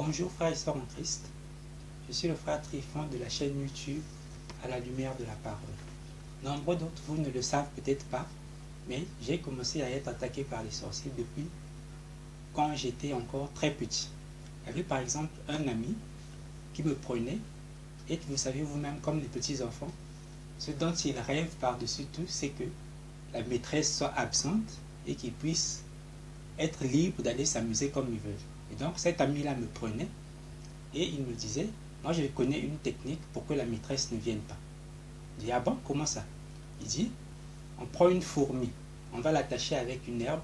Bonjour frères et sœurs en Christ, je suis le frère Tryphon de la chaîne YouTube à la lumière de la parole. Nombreux d'entre vous ne le savent peut-être pas, mais j'ai commencé à être attaqué par les sorciers depuis quand j'étais encore très petit. Il y avait par exemple un ami qui me prenait, et vous savez vous-même comme les petits enfants, ce dont ils rêvent par-dessus tout, c'est que la maîtresse soit absente et qu'ils puissent être libres d'aller s'amuser comme ils veulent. Et donc cet ami-là me prenait et il me disait, moi je connais une technique pour que la maîtresse ne vienne pas. Je dis, ah bon, comment ça? Il dit, on prend une fourmi, on va l'attacher avec une herbe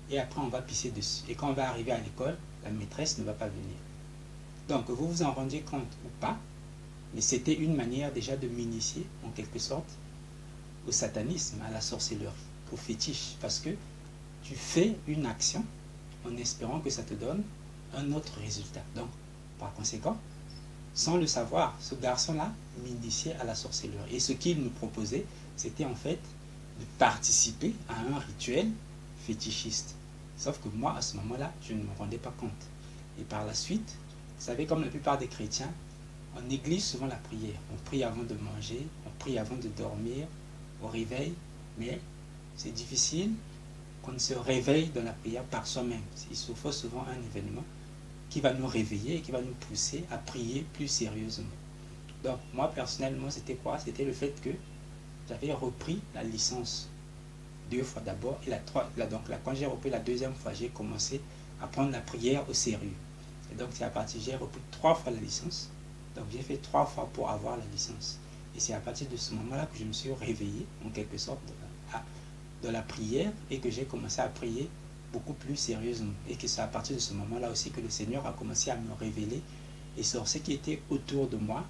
et après on va pisser dessus. Et quand on va arriver à l'école, la maîtresse ne va pas venir. Donc vous vous en rendiez compte ou pas, mais c'était une manière déjà de m'initier en quelque sorte au satanisme, à la sorcellerie, au fétiche, parce que tu fais une action en espérant que ça te donne un autre résultat. Donc, par conséquent, sans le savoir, ce garçon-là m'initiait à la sorcellerie. Et ce qu'il me proposait, c'était en fait de participer à un rituel fétichiste. Sauf que moi, à ce moment-là, je ne me rendais pas compte. Et par la suite, vous savez, comme la plupart des chrétiens, on néglige souvent la prière. On prie avant de manger, on prie avant de dormir, au réveil, mais c'est difficile qu'on se réveille dans la prière par soi-même. Il se faut souvent un événement qui va nous réveiller et qui va nous pousser à prier plus sérieusement. Donc moi personnellement, c'était quoi? C'était le fait que j'avais repris la licence 2 fois d'abord et quand j'ai repris la deuxième fois, j'ai commencé à prendre la prière au sérieux. Et donc c'est à partir, j'ai repris 3 fois la licence. Donc j'ai fait 3 fois pour avoir la licence. Et c'est à partir de ce moment-là que je me suis réveillé en quelque sorte de la prière et que j'ai commencé à prier beaucoup plus sérieusement. Et que c'est à partir de ce moment-là aussi que le Seigneur a commencé à me révéler les sorciers qui étaient autour de moi,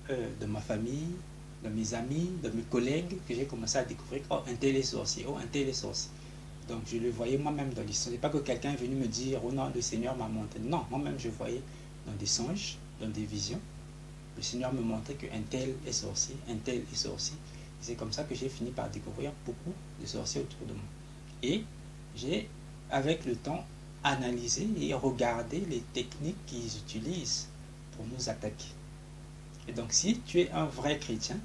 de ma famille, de mes amis, de mes collègues, que j'ai commencé à découvrir. Oh, un tel est sorcier, oh, un tel est sorcier. Donc je le voyais moi-même dans l'histoire. Ce n'est pas que quelqu'un est venu me dire, oh non, le Seigneur m'a montré. Non, moi-même je voyais dans des songes, dans des visions. Le Seigneur me montrait qu'un tel est sorcier, un tel est sorcier. C'est comme ça que j'ai fini par découvrir beaucoup de sorciers autour de moi. Et j'ai, avec le temps, analysé et regardé les techniques qu'ils utilisent pour nous attaquer. Et donc, si tu es un vrai chrétien,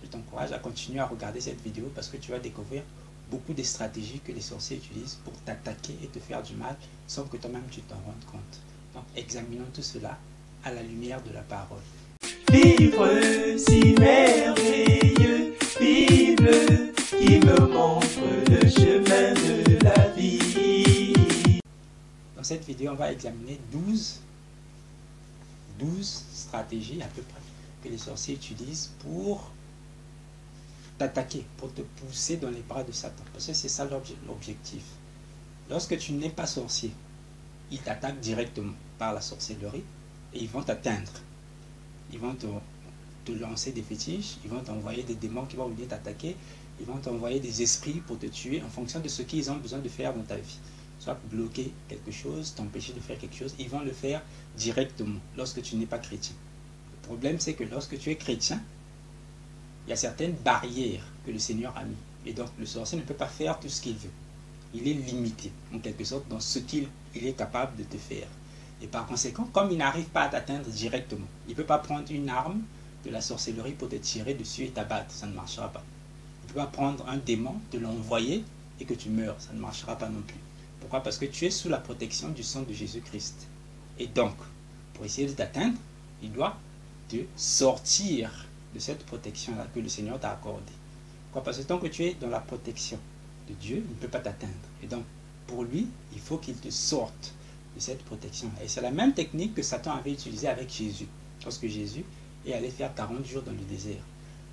je t'encourage à continuer à regarder cette vidéo parce que tu vas découvrir beaucoup de stratégies que les sorciers utilisent pour t'attaquer et te faire du mal sans que toi-même tu t'en rendes compte. Donc, examinons tout cela à la lumière de la parole. Livre si merveilleux, Bible qui me montre le chemin de la vie. Dans cette vidéo, on va examiner 12 stratégies à peu près que les sorciers utilisent pour t'attaquer, pour te pousser dans les bras de Satan. Parce que c'est ça l'objectif. Lorsque tu n'es pas sorcier, ils t'attaquent directement par la sorcellerie et ils vont t'atteindre. Ils vont te lancer des fétiches, ils vont t'envoyer des démons qui vont venir t'attaquer, ils vont t'envoyer des esprits pour te tuer en fonction de ce qu'ils ont besoin de faire dans ta vie. Soit bloquer quelque chose, t'empêcher de faire quelque chose, ils vont le faire directement lorsque tu n'es pas chrétien. Le problème c'est que lorsque tu es chrétien, il y a certaines barrières que le Seigneur a mis. Et donc le sorcier ne peut pas faire tout ce qu'il veut. Il est limité en quelque sorte dans ce qu'il est capable de te faire. Et par conséquent, comme il n'arrive pas à t'atteindre directement, il ne peut pas prendre une arme de la sorcellerie pour te tirer dessus et t'abattre, ça ne marchera pas. Il ne peut pas prendre un démon, te l'envoyer et que tu meurs, ça ne marchera pas non plus. Pourquoi? Parce que tu es sous la protection du sang de Jésus-Christ. Et donc, pour essayer de t'atteindre, il doit te sortir de cette protection-là que le Seigneur t'a accordée. Pourquoi? Parce que tant que tu es dans la protection de Dieu, il ne peut pas t'atteindre. Et donc, pour lui, il faut qu'il te sorte de cette protection. Et c'est la même technique que Satan avait utilisée avec Jésus. Lorsque Jésus est allé faire 40 jours dans le désert.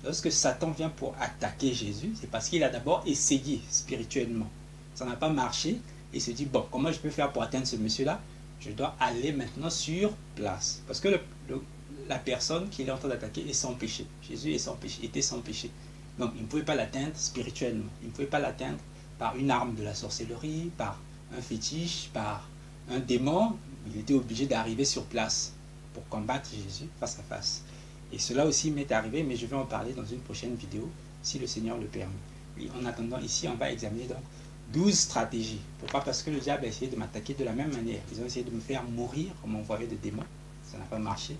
Lorsque Satan vient pour attaquer Jésus, c'est parce qu'il a d'abord essayé spirituellement. Ça n'a pas marché. Il se dit, bon, comment je peux faire pour atteindre ce monsieur-là? Je dois aller maintenant sur place. Parce que la personne qu'il est en train d'attaquer est sans péché. Jésus est sans péché, était sans péché. Donc, il ne pouvait pas l'atteindre spirituellement. Il ne pouvait pas l'atteindre par une arme de la sorcellerie, par un fétiche, par un démon. Il était obligé d'arriver sur place pour combattre Jésus face à face. Et cela aussi m'est arrivé, mais je vais en parler dans une prochaine vidéo, si le Seigneur le permet. Oui, en attendant, ici, on va examiner donc 12 stratégies. Pourquoi? Parce que le diable a essayé de m'attaquer de la même manière. Ils ont essayé de me faire mourir en m'envoyant des démons. Ça n'a pas marché.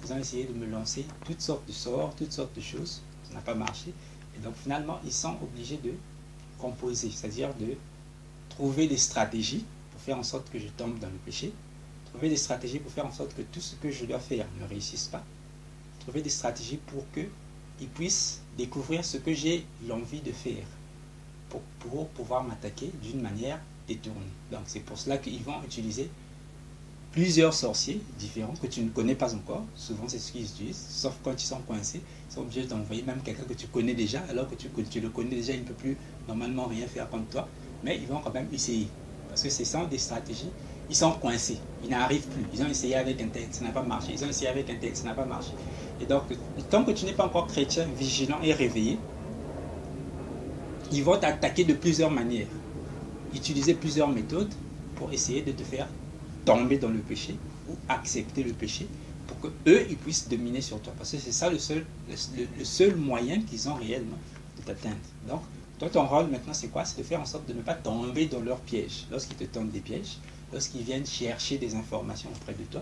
Ils ont essayé de me lancer toutes sortes de sorts, toutes sortes de choses. Ça n'a pas marché. Et donc finalement, ils sont obligés de composer, c'est-à-dire de trouver des stratégies pour faire en sorte que je tombe dans le péché. Trouver des stratégies pour faire en sorte que tout ce que je dois faire ne réussisse pas. Trouver des stratégies pour qu'ils puissent découvrir ce que j'ai l'envie de faire pour pouvoir m'attaquer d'une manière détournée. Donc c'est pour cela qu'ils vont utiliser plusieurs sorciers différents que tu ne connais pas encore. Souvent c'est ce qu'ils utilisent, sauf quand ils sont coincés. Ils sont obligés d'envoyer même quelqu'un que tu connais déjà, alors que tu le connais déjà, il ne peut plus normalement rien faire comme toi. Mais ils vont quand même essayer. Parce que ce sont des stratégies. Ils sont coincés, ils n'arrivent plus. Ils ont essayé avec un tel, ça n'a pas marché. Ils ont essayé avec un tel, ça n'a pas marché. Et donc, tant que tu n'es pas encore chrétien, vigilant et réveillé, ils vont t'attaquer de plusieurs manières. Utiliser plusieurs méthodes pour essayer de te faire tomber dans le péché ou accepter le péché pour qu'eux, ils puissent dominer sur toi. Parce que c'est ça le seul moyen qu'ils ont réellement de t'atteindre. Donc, toi, ton rôle maintenant, c'est quoi? C'est de faire en sorte de ne pas tomber dans leurs pièges. Lorsqu'ils te tendent des pièges, lorsqu'ils viennent chercher des informations auprès de toi,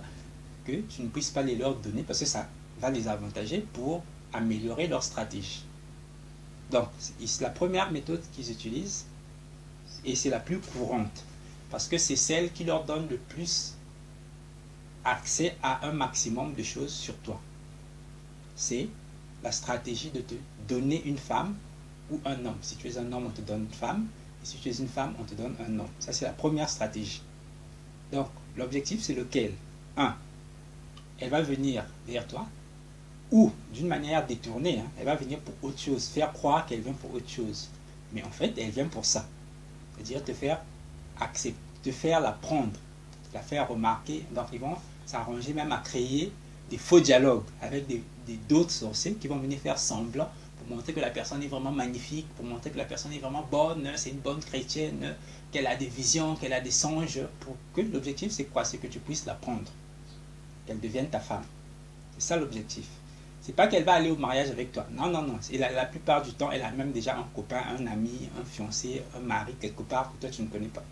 que tu ne puisses pas les leur donner parce que ça va les avantager pour améliorer leur stratégie. Donc, c'est la première méthode qu'ils utilisent et c'est la plus courante parce que c'est celle qui leur donne le plus accès à un maximum de choses sur toi. C'est la stratégie de te donner une femme ou un homme. Si tu es un homme, on te donne une femme. Et si tu es une femme, on te donne un homme. Ça, c'est la première stratégie. Donc, l'objectif, c'est lequel? 1. Elle va venir vers toi ou d'une manière détournée. Elle va venir pour autre chose. Faire croire qu'elle vient pour autre chose. Mais en fait, elle vient pour ça. C'est-à-dire te faire accepter, te faire la prendre, la faire remarquer. Donc, ils vont s'arranger même à créer des faux dialogues avec d'autres sorciers qui vont venir faire semblant pour montrer que la personne est vraiment magnifique, pour montrer que la personne est vraiment bonne, c'est une bonne chrétienne, qu'elle a des visions, qu'elle a des songes. Pour que l'objectif, c'est quoi? C'est que tu puisses la prendre, qu'elle devienne ta femme. C'est ça l'objectif. C'est pas qu'elle va aller au mariage avec toi. Non, non, non. Et la plupart du temps, elle a même déjà un copain, un ami, un fiancé, un mari quelque part que toi tu ne connais pas.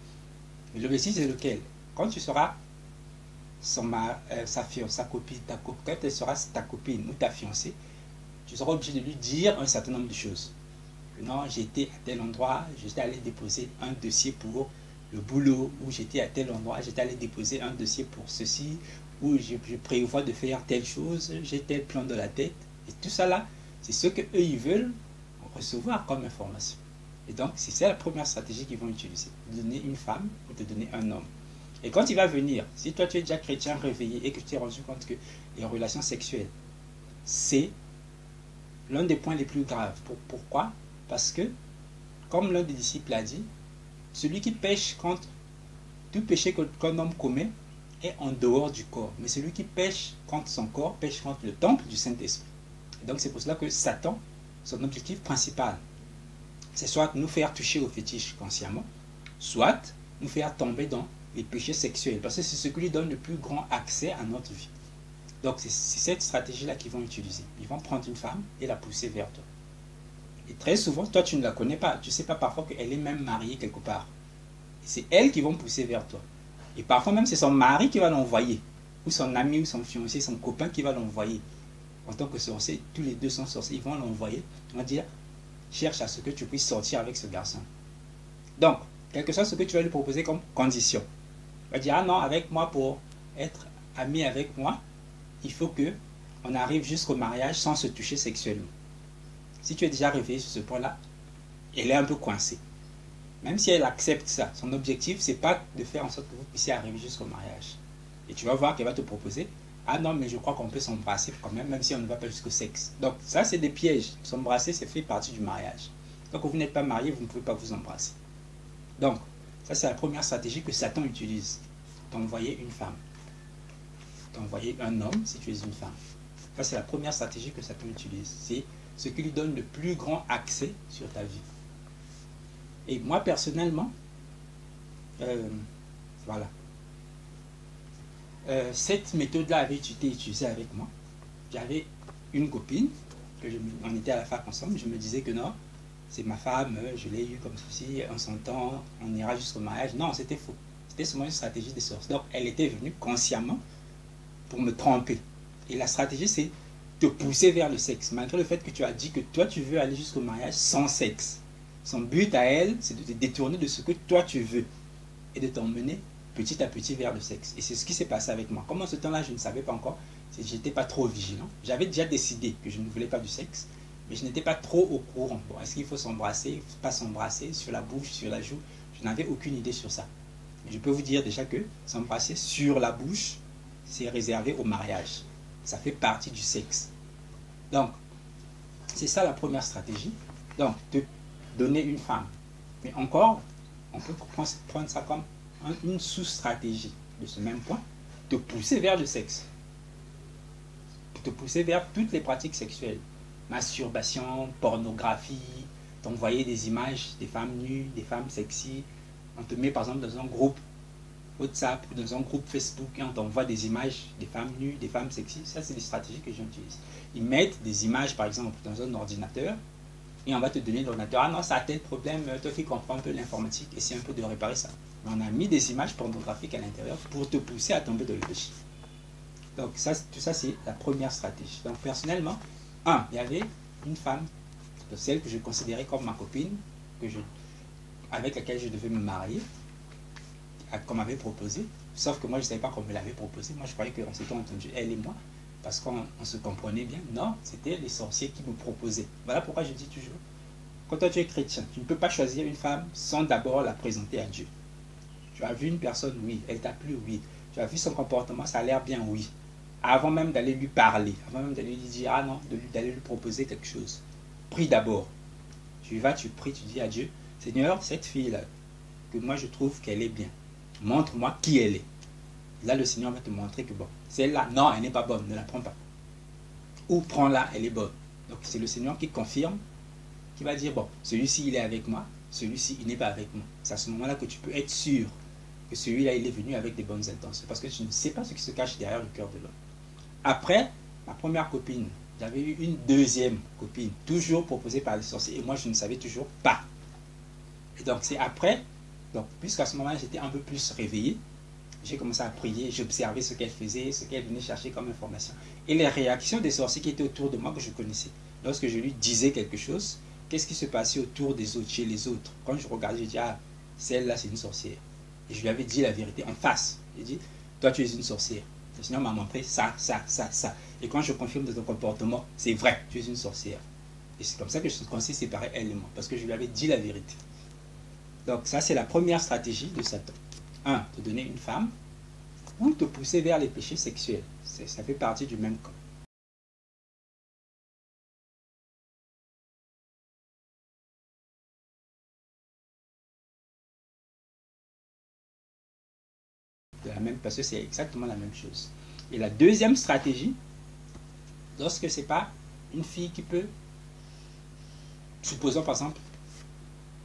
Mais l'objectif, c'est lequel? Quand tu seras sa copine, quand elle sera ta copine ou ta fiancée, tu seras obligé de lui dire un certain nombre de choses. Non, j'étais à tel endroit, j'étais allé déposer un dossier pour le boulot, ou j'étais à tel endroit, j'étais allé déposer un dossier pour ceci, ou je prévois de faire telle chose, j'ai tel plan dans la tête. Et tout ça là, c'est ce qu'eux ils veulent recevoir comme information. Et donc, c'est ça la première stratégie qu'ils vont utiliser. Donner une femme ou te donner un homme. Et quand il va venir, si toi tu es déjà chrétien réveillé et que tu t'es rendu compte que les relations sexuelles, c'est l'un des points les plus graves. Pourquoi? Parce que, comme l'un des disciples a dit, celui qui pêche contre tout péché qu'un homme commet est en dehors du corps. Mais celui qui pêche contre son corps, pêche contre le temple du Saint-Esprit. Et donc c'est pour cela que Satan, son objectif principal, c'est soit nous faire toucher au fétiche consciemment, soit nous faire tomber dans les péchés sexuels. Parce que c'est ce qui lui donne le plus grand accès à notre vie. Donc c'est cette stratégie-là qu'ils vont utiliser. Ils vont prendre une femme et la pousser vers toi. Et très souvent, toi tu ne la connais pas. Tu ne sais pas parfois qu'elle est même mariée quelque part. C'est elle qui vont pousser vers toi. Et parfois même c'est son mari qui va l'envoyer. Ou son ami ou son fiancé, son copain qui va l'envoyer. En tant que sorcier, tous les deux sont sorciers. Ils vont l'envoyer. Ils vont dire, cherche à ce que tu puisses sortir avec ce garçon. Donc, quel que soit ce que tu vas lui proposer comme condition. Il va dire, ah non, avec moi, pour être ami avec moi, il faut que on arrive jusqu'au mariage sans se toucher sexuellement. Si tu es déjà réveillé sur ce point-là, elle est un peu coincée. Même si elle accepte ça, son objectif, c'est pas de faire en sorte que vous puissiez arriver jusqu'au mariage. Et tu vas voir qu'elle va te proposer, ah non, mais je crois qu'on peut s'embrasser quand même, même si on ne va pas jusqu'au sexe. Donc ça, c'est des pièges. S'embrasser, c'est fait partie du mariage. Donc quand vous n'êtes pas marié, vous ne pouvez pas vous embrasser. Donc, ça c'est la première stratégie que Satan utilise. T'envoyer une femme. T'envoyer un homme si tu es une femme. Ça c'est la première stratégie que Satan utilise. C'est ce qui lui donne le plus grand accès sur ta vie. Et moi personnellement, voilà. Cette méthode-là avait été utilisée avec moi. J'avais une copine, on était à la fac ensemble, je me disais que non, c'est ma femme, je l'ai eu comme ceci, on s'entend, on ira jusqu'au mariage. Non, c'était faux. C'était seulement une stratégie des sorciers. Donc, elle était venue consciemment pour me tromper. Et la stratégie, c'est te pousser vers le sexe, malgré le fait que tu as dit que toi, tu veux aller jusqu'au mariage sans sexe. Son but à elle, c'est de te détourner de ce que toi, tu veux et de t'emmener petit à petit vers le sexe. Et c'est ce qui s'est passé avec moi. Comme en ce temps-là, je ne savais pas encore, je n'étais pas trop vigilant. J'avais déjà décidé que je ne voulais pas du sexe, mais je n'étais pas trop au courant. Bon, est-ce qu'il faut s'embrasser, pas s'embrasser, sur la bouche, sur la joue? Je n'avais aucune idée sur ça. Mais je peux vous dire déjà que s'embrasser sur la bouche, c'est réservé au mariage. Ça fait partie du sexe. Donc, c'est ça la première stratégie. Donc, te donner une femme. Mais encore, on peut prendre ça comme une sous-stratégie de ce même point. Te pousser vers le sexe. Te pousser vers toutes les pratiques sexuelles. Masturbation, pornographie, t'envoyer des images des femmes nues, des femmes sexy. On te met par exemple dans un groupe WhatsApp ou dans un groupe Facebook et on t'envoie des images des femmes nues, des femmes sexy. Ça, c'est des stratégies que j'utilise. Ils mettent des images par exemple dans un ordinateur et on va te donner l'ordinateur. Ah non, ça a tel problème, toi qui comprends un peu l'informatique, essaie un peu de réparer ça. Mais on a mis des images pornographiques à l'intérieur pour te pousser à tomber dans le péché. Donc ça, tout ça, c'est la première stratégie. Donc personnellement, il y avait une femme, celle que je considérais comme ma copine, avec laquelle je devais me marier, qu'on m'avait proposé. Sauf que moi, je ne savais pas qu'on me l'avait proposé. Moi, je croyais qu'on s'était entendu, elle et moi, parce qu'on se comprenait bien. Non, c'était les sorciers qui me proposaient. Voilà pourquoi je dis toujours, quand toi tu es chrétien, tu ne peux pas choisir une femme sans d'abord la présenter à Dieu. Tu as vu une personne, oui. Elle t'a plu, oui. Tu as vu son comportement, ça a l'air bien, oui. Avant même d'aller lui parler, avant même d'aller lui dire, ah non, d'aller lui proposer quelque chose. Prie d'abord. Tu vas, tu pries, tu dis à Dieu, Seigneur, cette fille-là, que moi je trouve qu'elle est bien, montre-moi qui elle est. Là, le Seigneur va te montrer que bon, celle-là, non, elle n'est pas bonne, ne la prends pas. Ou prends-la, elle est bonne. Donc c'est le Seigneur qui confirme, qui va dire, bon, celui-ci il est avec moi, celui-ci il n'est pas avec moi. C'est à ce moment-là que tu peux être sûr que celui-là il est venu avec des bonnes intentions. Parce que tu ne sais pas ce qui se cache derrière le cœur de l'homme. Après, ma première copine, j'avais eu une deuxième copine, toujours proposée par les sorciers, et moi je ne savais toujours pas. Et donc c'est après, donc puisqu'à ce moment-là j'étais un peu plus réveillé, j'ai commencé à prier, j'observais ce qu'elle faisait, ce qu'elle venait chercher comme information. Et les réactions des sorciers qui étaient autour de moi que je connaissais. Lorsque je lui disais quelque chose, qu'est-ce qui se passait autour des autres, chez les autres? Quand je regardais, je dis, ah, celle-là c'est une sorcière. Et je lui avais dit la vérité en face. J'ai dit, toi tu es une sorcière. Le Seigneur m'a montré ça, ça, ça, ça. Et quand je confirme de ton comportement, c'est vrai, tu es une sorcière. Et c'est comme ça que je suis censé séparer elle et moi, parce que je lui avais dit la vérité. Donc ça, c'est la première stratégie de Satan. Te donner une femme, ou te pousser vers les péchés sexuels. Ça fait partie du même camp. Parce que c'est exactement la même chose. Et la deuxième stratégie, lorsque c'est pas une fille qui peut, supposons par exemple,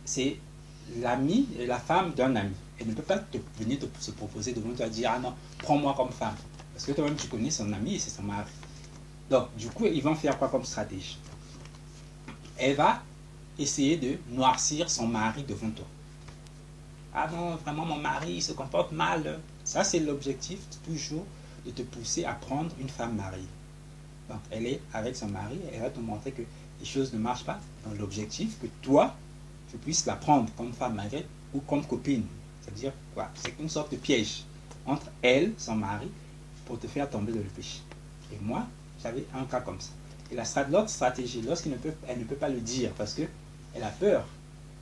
c'est l'ami et la femme d'un ami. Elle ne peut pas venir se proposer devant toi et dire, ah non, prends-moi comme femme. Parce que toi-même tu connais son ami et c'est son mari. Donc du coup, ils vont faire quoi comme stratégie? Elle va essayer de noircir son mari devant toi. Ah non, vraiment mon mari il se comporte mal. Ça c'est l'objectif toujours de te pousser à prendre une femme mariée. Donc elle est avec son mari, elle va te montrer que les choses ne marchent pas. Dans l'objectif que toi, tu puisses la prendre comme femme mariée ou comme copine. C'est-à-dire quoi? C'est une sorte de piège entre elle, son mari, pour te faire tomber dans le péché. Et moi, j'avais un cas comme ça. Et l'autre stratégie, lorsqu'elle ne peut pas le dire parce qu'elle a peur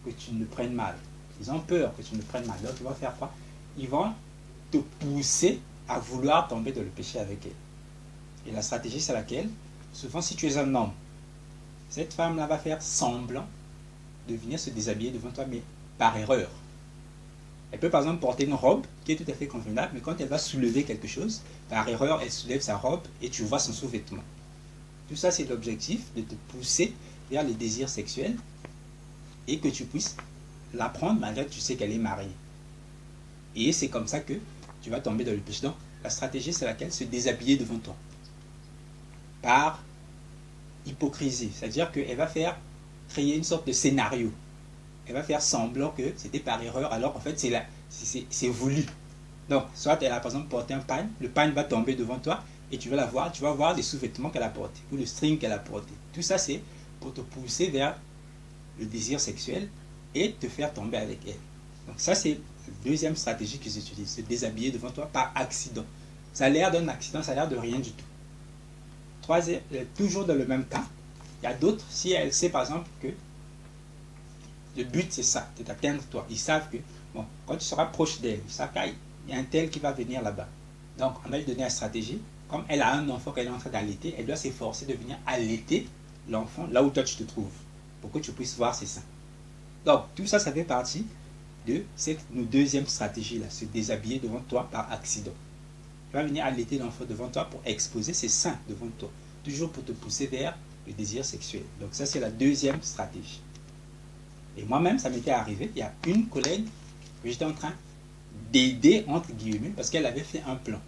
que tu ne prennes mal. Ils ont peur que tu ne prennes mal. Donc ils vont faire quoi? Ils vont te pousser à vouloir tomber dans le péché avec elle. Et la stratégie, c'est laquelle? Souvent, si tu es un homme, cette femme-là va faire semblant de venir se déshabiller devant toi, mais par erreur. Elle peut par exemple porter une robe qui est tout à fait convenable, mais quand elle va soulever quelque chose, par erreur, elle soulève sa robe et tu vois son sous-vêtement. Tout ça, c'est l'objectif de te pousser vers les désirs sexuels et que tu puisses la prendre malgré que tu sais qu'elle est mariée. Et c'est comme ça que tu vas tomber dans le péché. Donc, la stratégie, c'est laquelle? Se déshabiller devant toi. Par hypocrisie. C'est-à-dire qu'elle va faire créer une sorte de scénario. Elle va faire semblant que c'était par erreur, alors qu'en fait c'est voulu. Donc, soit elle a par exemple porté un pagne, le pagne va tomber devant toi et tu vas voir les sous-vêtements qu'elle a portés ou le string qu'elle a porté. Tout ça, c'est pour te pousser vers le désir sexuel et te faire tomber avec elle. Donc ça, c'est la deuxième stratégie qu'ils utilisent, se déshabiller devant toi par accident. Ça a l'air d'un accident, ça a l'air de rien du tout. Troisième, toujours dans le même cas, il y a d'autres, si elle sait par exemple que le but c'est ça, c'est d'atteindre toi. Ils savent que, bon, quand tu seras proche d'elle, ils savent qu'il y a un tel qui va venir là-bas. Donc, on va lui donner la stratégie. Comme elle a un enfant qu'elle est en train d'allaiter, elle doit s'efforcer de venir allaiter l'enfant là où toi tu te trouves, pour que tu puisses voir ses seins. Donc, tout ça, ça fait partie de cette deuxième stratégie-là, se déshabiller devant toi par accident. Tu vas venir allaiter l'enfant devant toi pour exposer ses seins devant toi, toujours pour te pousser vers le désir sexuel. Donc, ça, c'est la deuxième stratégie. Et moi-même, ça m'était arrivé. Il y a une collègue que j'étais en train d'aider, entre guillemets, parce qu'elle avait fait un plan.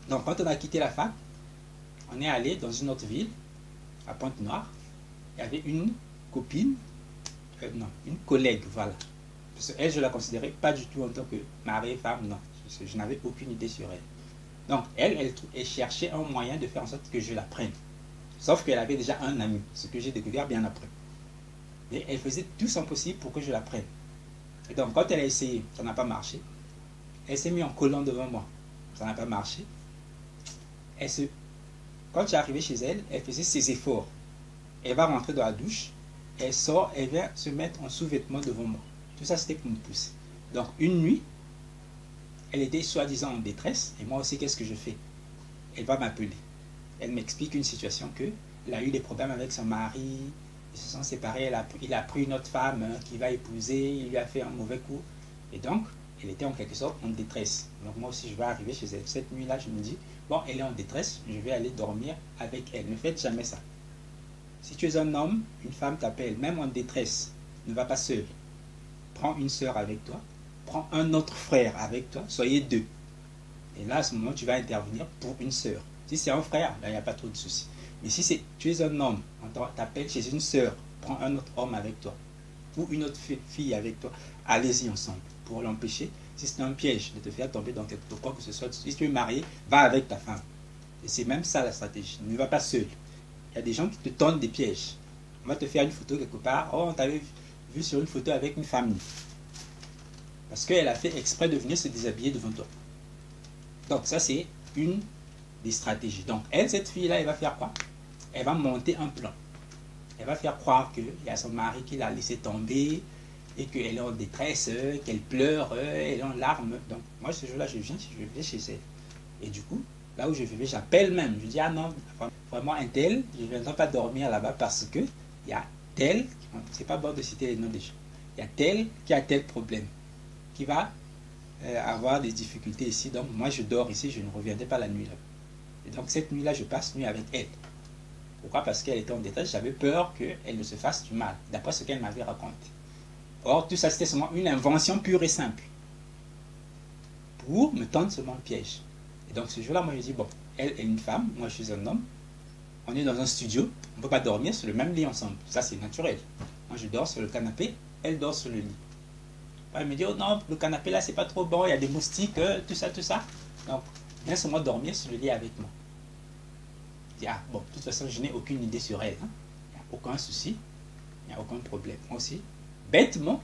Donc, quand on a quitté la fac, on est allé dans une autre ville, à Pointe-Noire. Il y avait une copine, une collègue, voilà. Parce qu'elle, je la considérais pas du tout en tant que mari, femme, non. Je n'avais aucune idée sur elle. Donc, elle cherchait un moyen de faire en sorte que je la prenne. Sauf qu'elle avait déjà un ami, ce que j'ai découvert bien après. Et elle faisait tout son possible pour que je la prenne. Et donc, quand elle a essayé, ça n'a pas marché. Elle s'est mise en collant devant moi. Ça n'a pas marché. Quand j'ai arrivé chez elle, elle faisait ses efforts. Elle va rentrer dans la douche. Elle sort, elle vient se mettre en sous-vêtement devant moi. Tout ça, c'était pour me pousser. Donc, une nuit, elle était soi-disant en détresse. Et moi aussi, qu'est-ce que je fais? Elle va m'appeler. Elle m'explique une situation qu'elle a eu des problèmes avec son mari. Ils se sont séparés, il a pris une autre femme qu'il va épouser, il lui a fait un mauvais coup. Et donc, elle était en quelque sorte en détresse. Donc moi aussi, je vais arriver chez elle. Cette nuit-là, je me dis, bon, elle est en détresse, je vais aller dormir avec elle. Ne faites jamais ça. Si tu es un homme, une femme t'appelle, même en détresse, ne va pas seul. Prends une sœur avec toi, prends un autre frère avec toi, soyez deux. Et là, à ce moment, tu vas intervenir pour une sœur. Si c'est un frère, là, il n'y a pas trop de soucis. Mais si tu es un homme, on t'appelle chez une sœur, prends un autre homme avec toi, ou une autre fille avec toi, allez-y ensemble, pour l'empêcher, si c'est un piège, de te faire tomber dans quelque chose que ce soit. Si tu es marié, va avec ta femme. Et c'est même ça la stratégie, ne va pas seul. Il y a des gens qui te tendent des pièges. On va te faire une photo quelque part, oh, on t'avait vu sur une photo avec une famille. Parce qu'elle a fait exprès de venir se déshabiller devant toi. Donc ça, c'est une des stratégies. Donc elle, cette fille-là, elle va faire quoi? Elle va monter un plan. Elle va faire croire qu'il y a son mari qui l'a laissé tomber et qu'elle est en détresse, qu'elle pleure, elle est en larmes. Donc moi, ce jour-là, je vais chez elle. Et du coup, là où je vais, j'appelle même. Je dis, ah non, vraiment un tel, je ne viendrai pas dormir là-bas parce que il y a tel, c'est pas bon de citer les noms des gens, il y a tel qui a tel problème, qui va avoir des difficultés ici. Donc moi, je dors ici, je ne reviendrai pas la nuit là. Et donc cette nuit-là, je passe nuit avec elle. Pourquoi? Parce qu'elle était en détresse, j'avais peur qu'elle ne se fasse du mal, d'après ce qu'elle m'avait raconté. Or, tout ça, c'était seulement une invention pure et simple, pour me tendre seulement le piège. Et donc, ce jour-là, moi, je dis, bon, elle est une femme, moi, je suis un homme, on est dans un studio, on ne peut pas dormir sur le même lit ensemble. Ça, c'est naturel. Moi, je dors sur le canapé, elle dort sur le lit. Elle me dit, oh non, le canapé, là, c'est pas trop bon, il y a des moustiques, tout ça, tout ça. Donc, viens seulement dormir sur le lit avec moi. Ah, bon, de toute façon, je n'ai aucune idée sur elle. Hein. Il n'y a aucun souci, il n'y a aucun problème. Moi aussi, bêtement,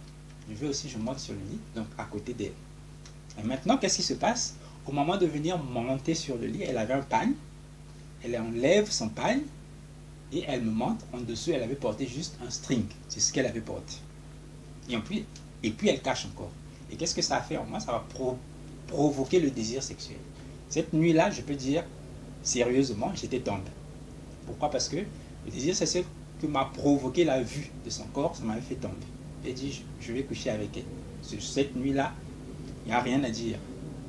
je monte sur le lit, donc à côté d'elle. Et maintenant, qu'est-ce qui se passe? Au moment de venir monter sur le lit, elle avait un pagne, elle enlève son pagne, et elle me montre, en dessous, elle avait porté juste un string. C'est ce qu'elle avait porté. Et puis, elle cache encore. Et qu'est-ce que ça a fait en moi? Ça va provoquer le désir sexuel. Cette nuit-là, je peux dire, sérieusement, j'étais tombé. Pourquoi? Parce que le désir sexuel que m'a provoqué la vue de son corps, ça m'avait fait tomber. J'ai dit, je vais coucher avec elle. Cette nuit-là, il n'y a rien à dire.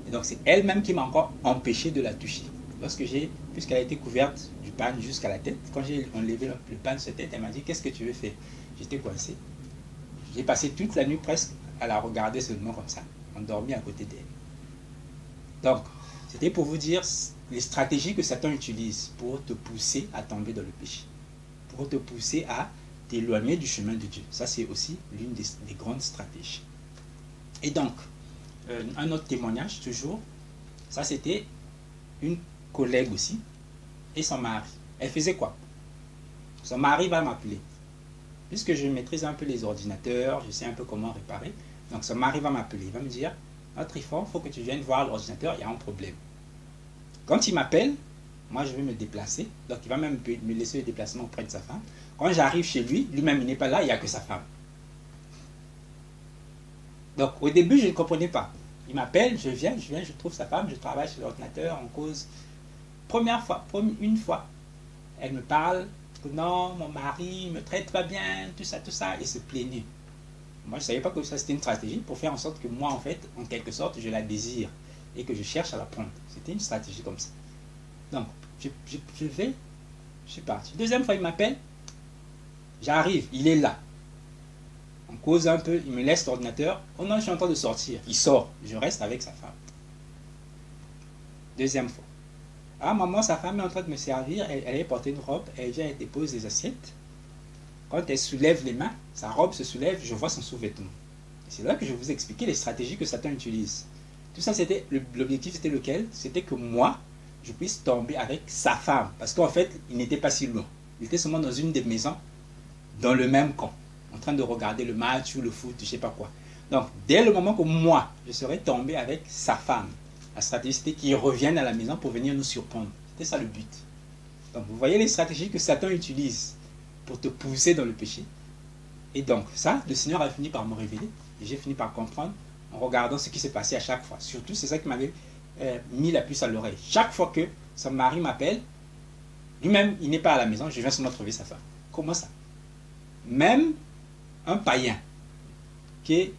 Et donc, c'est elle-même qui m'a encore empêché de la toucher. Puisqu'elle a été couverte du pagne jusqu'à la tête, quand j'ai enlevé le pagne de sa tête, elle m'a dit, qu'est-ce que tu veux faire? J'étais coincé. J'ai passé toute la nuit presque à la regarder seulement comme ça, endormi à côté d'elle. Donc, c'était pour vous dire les stratégies que Satan utilise pour te pousser à tomber dans le péché, pour te pousser à t'éloigner du chemin de Dieu. Ça, c'est aussi l'une des grandes stratégies. Et donc, un autre témoignage, toujours, ça c'était une collègue aussi, et son mari. Elle faisait quoi? Son mari va m'appeler. Puisque je maîtrise un peu les ordinateurs, je sais un peu comment réparer, donc son mari va m'appeler, il va me dire, notre enfant, il faut que tu viennes voir l'ordinateur, il y a un problème. Quand il m'appelle, moi je vais me déplacer, donc il va même me laisser le déplacement auprès de sa femme. Quand j'arrive chez lui, lui-même il n'est pas là, il n'y a que sa femme. Donc au début je ne comprenais pas. Il m'appelle, je viens, je trouve sa femme, je travaille sur l'ordinateur, on cause. Une fois, elle me parle que non, mon mari ne me traite pas bien, tout ça, et se plaignait. Moi je ne savais pas que ça c'était une stratégie pour faire en sorte que moi en fait, en quelque sorte, je la désire et que je cherche à la prendre. C'était une stratégie comme ça. Donc, je suis parti. Deuxième fois, il m'appelle, j'arrive, il est là. On cause un peu, il me laisse l'ordinateur. Oh non, je suis en train de sortir. Il sort, je reste avec sa femme. Deuxième fois. Ah, maman, sa femme est en train de me servir, elle est portée une robe, elle vient et dépose des assiettes. Quand elle soulève les mains, sa robe se soulève, je vois son sous-vêtement. C'est là que je vous expliquais les stratégies que Satan utilise. Tout ça, c'était l'objectif, c'était lequel? C'était que moi, je puisse tomber avec sa femme. Parce qu'en fait, il n'était pas si loin. Il était seulement dans une des maisons, dans le même camp, en train de regarder le match ou le foot, je ne sais pas quoi. Donc, dès le moment que moi, je serais tombé avec sa femme, la stratégie, c'était qu'il revienne à la maison pour venir nous surprendre. C'était ça le but. Donc, vous voyez les stratégies que Satan utilise pour te pousser dans le péché. Et donc, ça, le Seigneur a fini par me révéler. Et j'ai fini par comprendre en regardant ce qui s'est passé à chaque fois. Surtout, c'est ça qui m'avait mis la puce à l'oreille. Chaque fois que son mari m'appelle, lui-même, il n'est pas à la maison, je viens seulement trouver sa femme. Comment ça? Même un païen qui est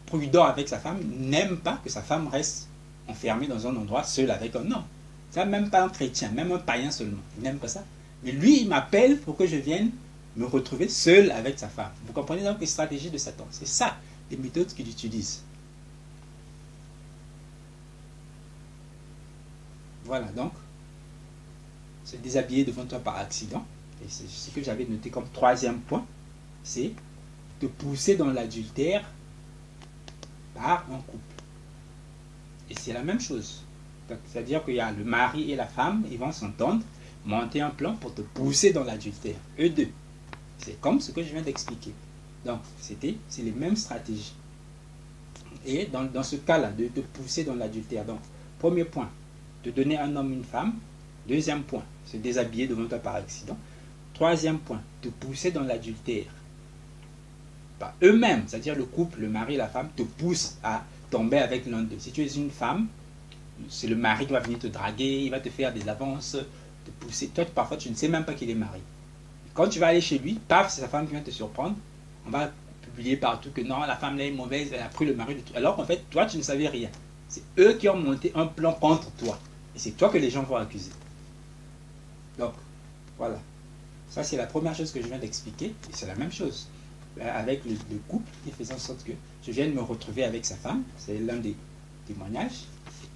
prudent avec sa femme n'aime pas que sa femme reste enfermée dans un endroit seul avec un homme. Ça, même pas un chrétien, même un païen seulement. Il n'aime pas ça. Mais lui, il m'appelle pour que je vienne me retrouver seul avec sa femme. Vous comprenez donc les stratégies de Satan? C'est ça, les méthodes qu'il utilise. Voilà, donc, se déshabiller devant toi par accident. Et c'est ce que j'avais noté comme troisième point, c'est te pousser dans l'adultère par un couple. Et c'est la même chose. C'est-à-dire qu'il y a le mari et la femme, ils vont s'entendre, monter un plan pour te pousser dans l'adultère. Eux deux. C'est comme ce que je viens d'expliquer. Donc, c'est les mêmes stratégies. Et dans ce cas-là, de te pousser dans l'adultère. Donc, premier point, te donner un homme, une femme. Deuxième point, se déshabiller devant toi par accident. Troisième point, te pousser dans l'adultère. Bah, eux-mêmes, c'est-à-dire le couple, le mari et la femme, te poussent à tomber avec l'un d'eux. Si tu es une femme, c'est le mari qui va venir te draguer, il va te faire des avances, te pousser. Toi, parfois, tu ne sais même pas qu'il est marié. Quand tu vas aller chez lui, paf, c'est sa femme qui vient te surprendre. On va publier partout que non, la femme là est mauvaise, elle a pris le mari de tout. Alors qu'en fait, toi, tu ne savais rien. C'est eux qui ont monté un plan contre toi. Et c'est toi que les gens vont accuser. Donc, voilà. Ça, c'est la première chose que je viens d'expliquer. Et c'est la même chose avec le couple qui faisait en sorte que je vienne me retrouver avec sa femme. C'est l'un des témoignages.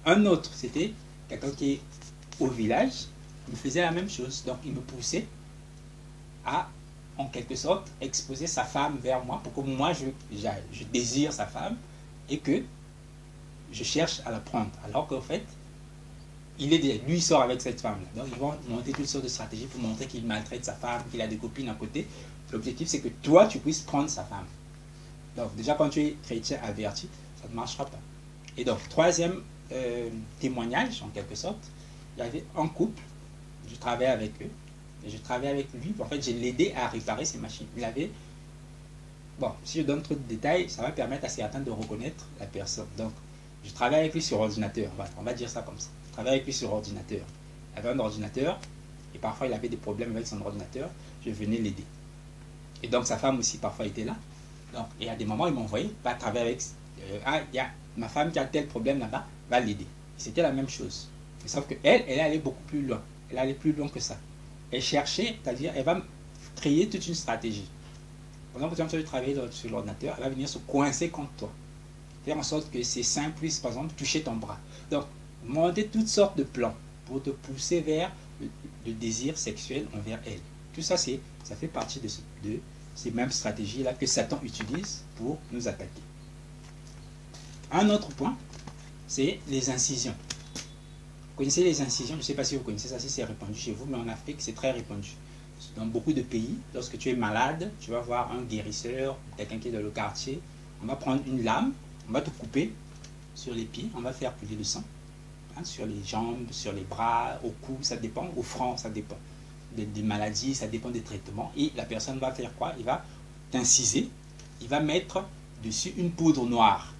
Un autre, c'était quelqu'un qui est au village. Il me faisait la même chose. Donc, il me poussait à, en quelque sorte, exposer sa femme vers moi pour que moi, je désire sa femme et que je cherche à la prendre. Alors qu'en fait, lui, il sort avec cette femme-là. Donc, ils vont monter toutes sortes de stratégies pour montrer qu'il maltraite sa femme, qu'il a des copines à côté. L'objectif, c'est que toi, tu puisses prendre sa femme. Donc, déjà, quand tu es chrétien averti, ça ne marchera pas. Et donc, troisième témoignage, en quelque sorte, il y avait un couple, je travaillais avec eux, et je travaillais avec lui. En fait, j'ai l'aidé à réparer ses machines. Il avait... Bon, si je donne trop de détails, ça va permettre à certains de reconnaître la personne. Donc, je travaille avec lui sur ordinateur. Voilà, on va dire ça comme ça. Je travaille avec lui sur ordinateur. Il avait un ordinateur, et parfois il avait des problèmes avec son ordinateur. Je venais l'aider. Et donc, sa femme aussi, parfois, était là. Donc, et à des moments, il m'envoyait, va travailler avec... il y a ma femme qui a tel problème là-bas, va l'aider. C'était la même chose. Sauf qu'elle, elle allait beaucoup plus loin. Elle allait plus loin que ça. Elle cherchait, c'est-à-dire, elle va créer toute une stratégie. Pendant que tu vas travailler sur l'ordinateur, elle va venir se coincer contre toi. Faire en sorte que ses seins puissent, par exemple, toucher ton bras. Donc, monter toutes sortes de plans pour te pousser vers le désir sexuel envers elle. Tout ça, ça fait partie de ces mêmes stratégies-là que Satan utilise pour nous attaquer. Un autre point, c'est les incisions. Vous connaissez les incisions? Je ne sais pas si vous connaissez ça, si c'est répandu chez vous, mais en Afrique, c'est très répandu. Dans beaucoup de pays, lorsque tu es malade, tu vas voir un guérisseur, quelqu'un qui est dans le quartier. On va prendre une lame, on va te couper sur les pieds, on va faire couler le sang, hein, sur les jambes, sur les bras, au cou, ça dépend, au front, ça dépend des maladies, ça dépend des traitements. Et la personne va faire quoi? Il va t'inciser, il va mettre dessus une poudre noire.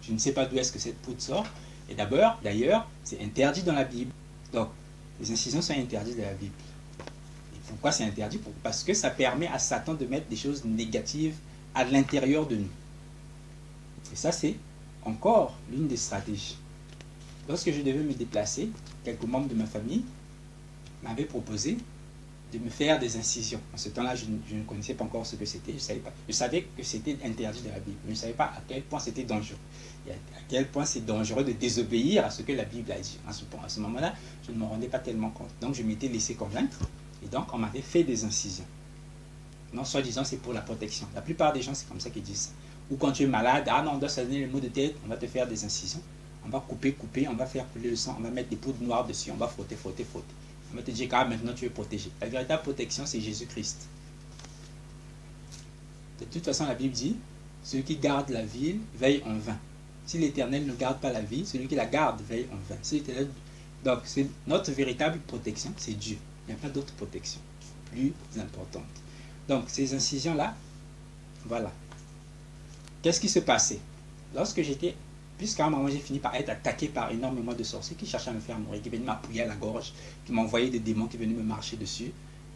Je ne sais pas d'où est-ce que cette poudre sort. Et d'ailleurs, c'est interdit dans la Bible. Donc, les incisions sont interdites dans la Bible. Et pourquoi c'est interdit? Parce que ça permet à Satan de mettre des choses négatives à l'intérieur de nous. Et ça, c'est encore l'une des stratégies. Lorsque je devais me déplacer, quelques membres de ma famille m'avaient proposé de me faire des incisions. En ce temps-là, je ne connaissais pas encore ce que c'était, je ne savais pas. Je savais que c'était interdit de la Bible, mais je ne savais pas à quel point c'était dangereux. Et à quel point c'est dangereux de désobéir à ce que la Bible a dit. À ce moment-là, je ne me rendais pas tellement compte. Donc, je m'étais laissé convaincre, et donc on m'avait fait des incisions. Non, soi-disant, c'est pour la protection. La plupart des gens, c'est comme ça qu'ils disent ça. Ou quand tu es malade, ah non, on doit se donner les maux de tête, on va te faire des incisions. On va couper, on va faire couler le sang, on va mettre des poudres noires dessus, on va frotter. On va te dire que maintenant tu es protégé. La véritable protection, c'est Jésus-Christ. De toute façon, la Bible dit, celui qui garde la ville veille en vain. Si l'Éternel ne garde pas la ville, celui qui la garde veille en vain. Donc, c'est notre véritable protection, c'est Dieu. Il n'y a pas d'autre protection plus importante. Donc, ces incisions-là, voilà. Qu'est-ce qui se passait? Lorsque j'étais, puisqu'à un moment j'ai fini par être attaqué par énormément de sorciers qui cherchaient à me faire mourir, qui venaient m'appuyer à la gorge, qui m'envoyaient des démons qui venaient me marcher dessus,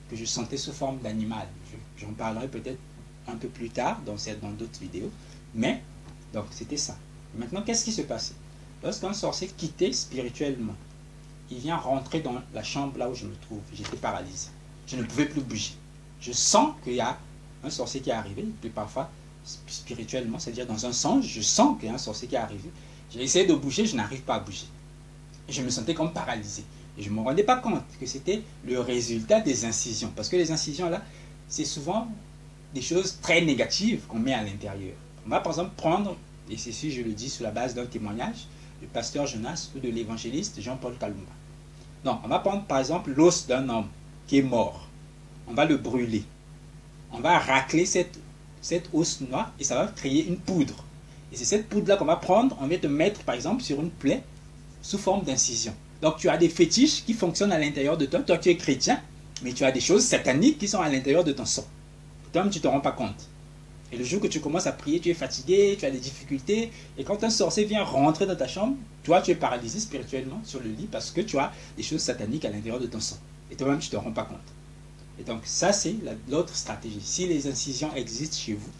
que je sentais sous forme d'animal. J'en parlerai peut-être un peu plus tard dans d'autres vidéos. Mais, donc c'était ça. Maintenant, qu'est-ce qui se passait? Lorsqu'un sorcier quittait spirituellement, il vient rentrer dans la chambre là où je me trouve. J'étais paralysé. Je ne pouvais plus bouger. Je sens qu'il y a un sorcier qui est arrivé, et puis parfois, spirituellement, c'est-à-dire dans un songe, je sens qu'il y a un sorcier qui est arrivé. J'ai essayé de bouger, je n'arrive pas à bouger. Et je me sentais comme paralysé. Et je ne me rendais pas compte que c'était le résultat des incisions. Parce que les incisions là, c'est souvent des choses très négatives qu'on met à l'intérieur. On va par exemple prendre, et ceci je le dis sur la base d'un témoignage, du pasteur Jonas ou de l'évangéliste Jean-Paul Kalumba. Donc, on va prendre par exemple l'os d'un homme qui est mort. On va le brûler. On va racler cette os noire et ça va créer une poudre. Et c'est cette poudre-là qu'on va prendre, on va te mettre par exemple sur une plaie sous forme d'incision. Donc tu as des fétiches qui fonctionnent à l'intérieur de toi. Toi tu es chrétien, mais tu as des choses sataniques qui sont à l'intérieur de ton sang. Toi-même tu ne te rends pas compte. Et le jour que tu commences à prier, tu es fatigué, tu as des difficultés. Et quand un sorcier vient rentrer dans ta chambre, toi tu es paralysé spirituellement sur le lit parce que tu as des choses sataniques à l'intérieur de ton sang. Et toi-même tu ne te rends pas compte. Et donc ça c'est l'autre stratégie. Si les incisions existent chez vous,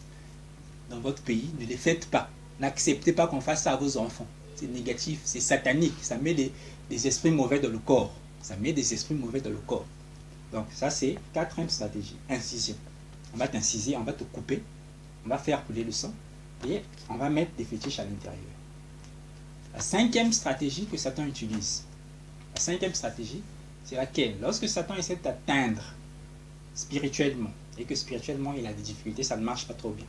dans votre pays, ne les faites pas. N'acceptez pas qu'on fasse ça à vos enfants. C'est négatif, c'est satanique. Ça met des esprits mauvais dans le corps. Ça met des esprits mauvais dans le corps. Donc ça c'est quatrième stratégie, incision. On va t'inciser, on va te couper, on va faire couler le sang et on va mettre des fétiches à l'intérieur. La cinquième stratégie que Satan utilise, la cinquième stratégie, c'est laquelle? Lorsque Satan essaie de t'atteindre spirituellement et que spirituellement il a des difficultés, ça ne marche pas trop bien.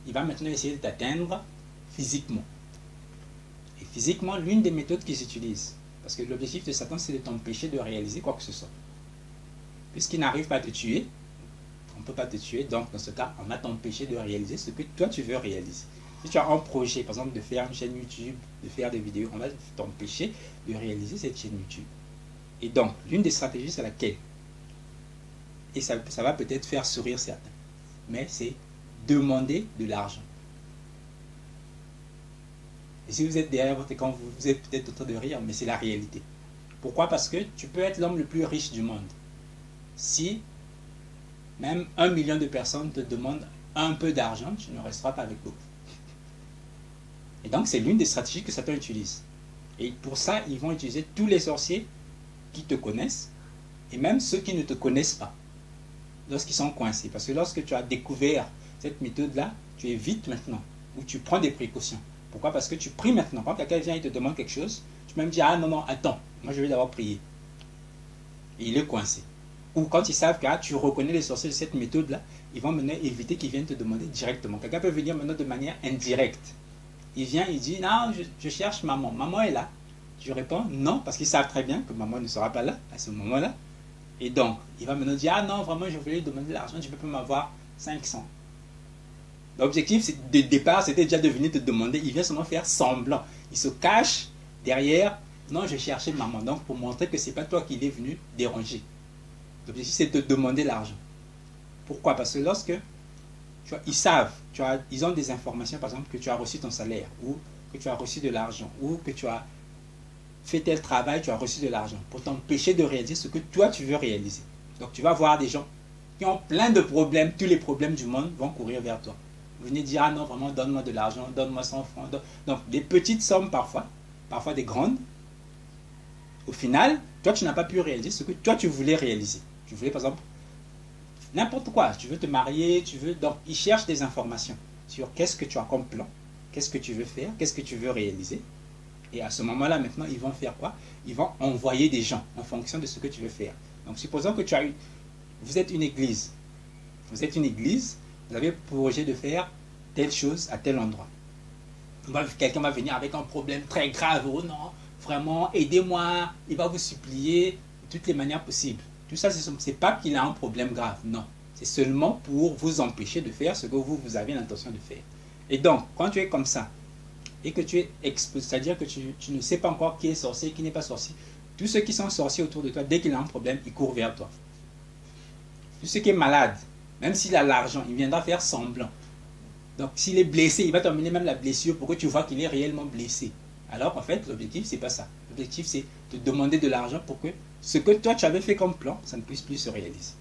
Il va maintenant essayer de t'atteindre physiquement. Et physiquement, l'une des méthodes qu'ils utilisent, parce que l'objectif de Satan, c'est de t'empêcher de réaliser quoi que ce soit. Puisqu'il n'arrive pas à te tuer, on ne peut pas te tuer, donc dans ce cas, on va t'empêcher de réaliser ce que toi tu veux réaliser. Si tu as un projet, par exemple, de faire une chaîne YouTube, de faire des vidéos, on va t'empêcher de réaliser cette chaîne YouTube. Et donc, l'une des stratégies, c'est laquelle? Et ça va peut-être faire sourire certains. Mais c'est demander de l'argent. Et si vous êtes derrière votre écran, vous êtes peut-être en train de rire, mais c'est la réalité. Pourquoi? Parce que tu peux être l'homme le plus riche du monde. Si même 1 million de personnes te demandent un peu d'argent, tu ne resteras pas avec beaucoup. Et donc, c'est l'une des stratégies que Satan utilise. Et pour ça, ils vont utiliser tous les sorciers qui te connaissent, et même ceux qui ne te connaissent pas, lorsqu'ils sont coincés. Parce que lorsque tu as découvert cette méthode-là, tu évites maintenant, ou tu prends des précautions. Pourquoi? Parce que tu pries maintenant. Quand quelqu'un vient et te demande quelque chose, tu peux même dire, ah non, non, attends, moi je vais d'abord prier. Et il est coincé. Ou quand ils savent que tu reconnais les sorciers de cette méthode-là, ils vont maintenant éviter qu'ils viennent te demander directement. Quelqu'un peut venir maintenant de manière indirecte. Il vient, il dit, non, je cherche maman. Maman est là. Tu réponds non, parce qu'ils savent très bien que maman ne sera pas là à ce moment-là. Et donc, il va maintenant dire, ah non, vraiment, je voulais demander de l'argent, tu peux pas m'avoir 500. L'objectif de départ, c'était déjà de venir te demander. Il vient seulement faire semblant. Il se cache derrière, non, je cherchais maman. Donc, pour montrer que ce n'est pas toi qui est venu déranger. L'objectif, c'est de te demander l'argent. Pourquoi? Parce que lorsque, tu vois, ils savent, ils ont des informations, par exemple, que tu as reçu ton salaire, ou que tu as reçu de l'argent, ou que tu as fait tel travail, tu as reçu de l'argent, pour t'empêcher de réaliser ce que toi, tu veux réaliser. Donc, tu vas voir des gens qui ont plein de problèmes, tous les problèmes du monde vont courir vers toi. Venez dire, ah non, vraiment, donne-moi de l'argent, donne-moi 100 francs. Donc, des petites sommes parfois des grandes. Au final, toi, tu n'as pas pu réaliser ce que toi, tu voulais réaliser. Tu voulais, par exemple, n'importe quoi. Tu veux te marier, Donc, ils cherchent des informations sur qu'est-ce que tu as comme plan, qu'est-ce que tu veux faire, qu'est-ce que tu veux réaliser. Et à ce moment-là, maintenant, ils vont faire quoi? Ils vont envoyer des gens en fonction de ce que tu veux faire. Donc, supposons que vous êtes une église. Vous êtes une église, vous avez pour projet de faire telle chose à tel endroit. Quelqu'un va venir avec un problème très grave. Oh non, vraiment, aidez-moi. Il va vous supplier de toutes les manières possibles. Tout ça, ce n'est pas qu'il a un problème grave, non. C'est seulement pour vous empêcher de faire ce que vous avez l'intention de faire. Et donc, quand tu es comme ça, et que tu es exposé, c'est-à-dire que tu ne sais pas encore qui est sorcier, qui n'est pas sorcier, tous ceux qui sont sorciers autour de toi, dès qu'il a un problème, ils courent vers toi. Tout ce qui est malade, même s'il a l'argent, il viendra faire semblant. Donc, s'il est blessé, il va t'emmener même la blessure pour que tu vois qu'il est réellement blessé. Alors qu'en fait, l'objectif, c'est pas ça. L'objectif, c'est de demander de l'argent pour que ce que toi, tu avais fait comme plan, ça ne puisse plus se réaliser.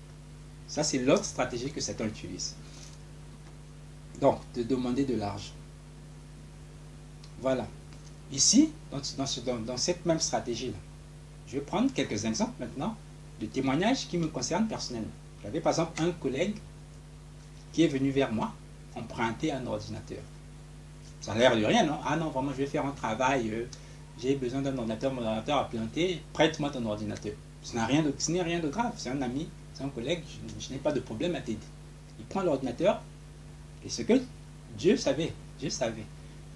Ça, c'est l'autre stratégie que Satan utilise. Donc, de demander de l'argent. Voilà. Ici, dans cette même stratégie-là, je vais prendre quelques exemples maintenant de témoignages qui me concernent personnellement. J'avais par exemple un collègue qui est venu vers moi emprunter un ordinateur. Ça a l'air de rien, non? Ah non, vraiment, je vais faire un travail, j'ai besoin d'un ordinateur, mon ordinateur a planté, prête-moi ton ordinateur. Ce n'est rien de grave, c'est un ami, c'est un collègue, je n'ai pas de problème à t'aider. Il prend l'ordinateur, et ce que Dieu savait.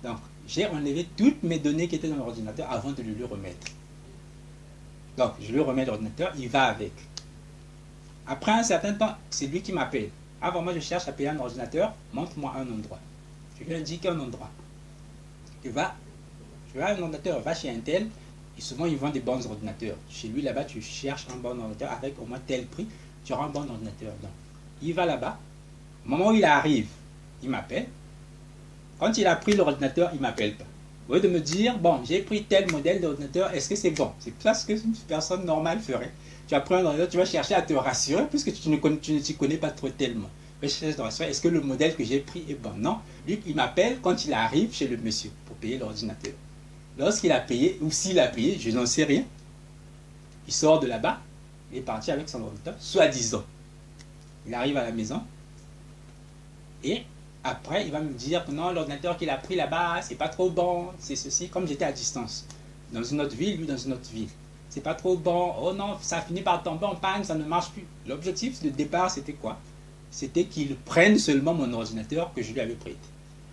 Donc, j'ai enlevé toutes mes données qui étaient dans l'ordinateur avant de lui remettre. Donc, je lui remets l'ordinateur, il va avec. Après un certain temps, c'est lui qui m'appelle. Avant moi, je cherche à payer un ordinateur, montre-moi un endroit. Je lui indique un endroit. Tu vas à un ordinateur, va chez Intel, et souvent ils vendent des bons ordinateurs. Chez lui, là-bas, tu cherches un bon ordinateur avec au moins tel prix, tu auras un bon ordinateur. Donc, il va là-bas. Au moment où il arrive, il m'appelle. Quand il a pris l'ordinateur, il ne m'appelle pas. Au lieu de me dire, bon, j'ai pris tel modèle d'ordinateur, est-ce que c'est bon? C'est pas ce qu'une personne normale ferait. Tu as pris un ordinateur, tu vas chercher à te rassurer, puisque tu ne t'y connais pas trop tellement. Tu vas chercher à te rassurer, est-ce que le modèle que j'ai pris est bon? Non. Lui, il m'appelle quand il arrive chez le monsieur pour payer l'ordinateur. Lorsqu'il a payé, ou s'il a payé, je n'en sais rien. Il sort de là-bas, il est parti avec son ordinateur, soi-disant. Il arrive à la maison, et après, il va me dire que non, l'ordinateur qu'il a pris là-bas, c'est pas trop bon, c'est ceci, comme j'étais à distance. Dans une autre ville, lui dans une autre ville. C'est pas trop bon, oh non, ça finit par tomber en panne, ça ne marche plus. L'objectif de départ, c'était quoi? C'était qu'il prenne seulement mon ordinateur que je lui avais prêté.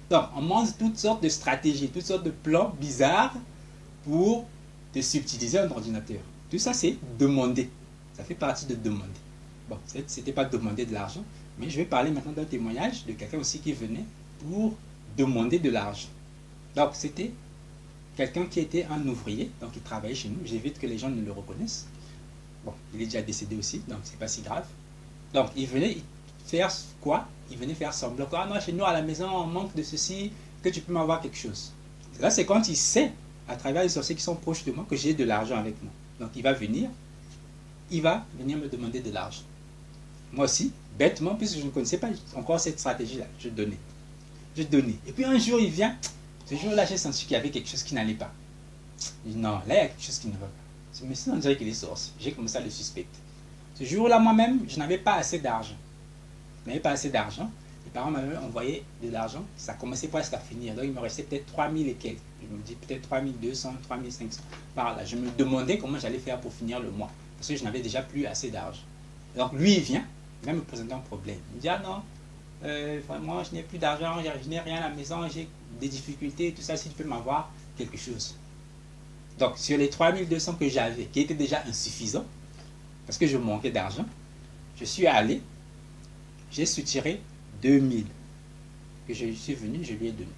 Donc, on monte toutes sortes de stratégies, toutes sortes de plans bizarres pour te subtiliser un ordinateur. Tout ça, c'est demander. Ça fait partie de demander. Bon, c'était pas demander de l'argent, mais je vais parler maintenant d'un témoignage de quelqu'un aussi qui venait pour demander de l'argent. Donc, c'était quelqu'un qui était un ouvrier, donc il travaillait chez nous. J'évite que les gens ne le reconnaissent. Bon, il est déjà décédé aussi, donc c'est pas si grave. Donc, il venait faire quoi? Il venait faire semblant. Ah non, chez nous à la maison, on manque de ceci, que tu peux m'avoir quelque chose. Là, c'est quand il sait, à travers les sorciers qui sont proches de moi, que j'ai de l'argent avec moi. Donc, il va venir me demander de l'argent. Moi aussi, bêtement, puisque je ne connaissais pas encore cette stratégie-là, je donnais. Et puis un jour, il vient. Ce jour-là, j'ai senti qu'il y avait quelque chose qui n'allait pas. Je dis non, là, il y a quelque chose qui ne va pas. Ce monsieur, on dirait qu'il est sorcier. J'ai commencé à le suspecter. Ce jour-là, moi-même, je n'avais pas assez d'argent. Les parents m'avaient envoyé de l'argent. Ça commençait presque à finir. Donc, il me restait peut-être 3000 et quelques. Je me dis peut-être 3200, 3500. Par là, je me demandais comment j'allais faire pour finir le mois. Parce que je n'avais déjà plus assez d'argent. Donc lui, il vient, il va me présenter un problème. Il me dit, ah non, vraiment, je n'ai plus d'argent, je n'ai rien à la maison, j'ai des difficultés, tout ça, si tu peux m'avoir quelque chose. Donc, sur les 3200 que j'avais, qui étaient déjà insuffisants, parce que je manquais d'argent, je suis allé, j'ai soutiré 2000, que je suis venu, je lui ai donné.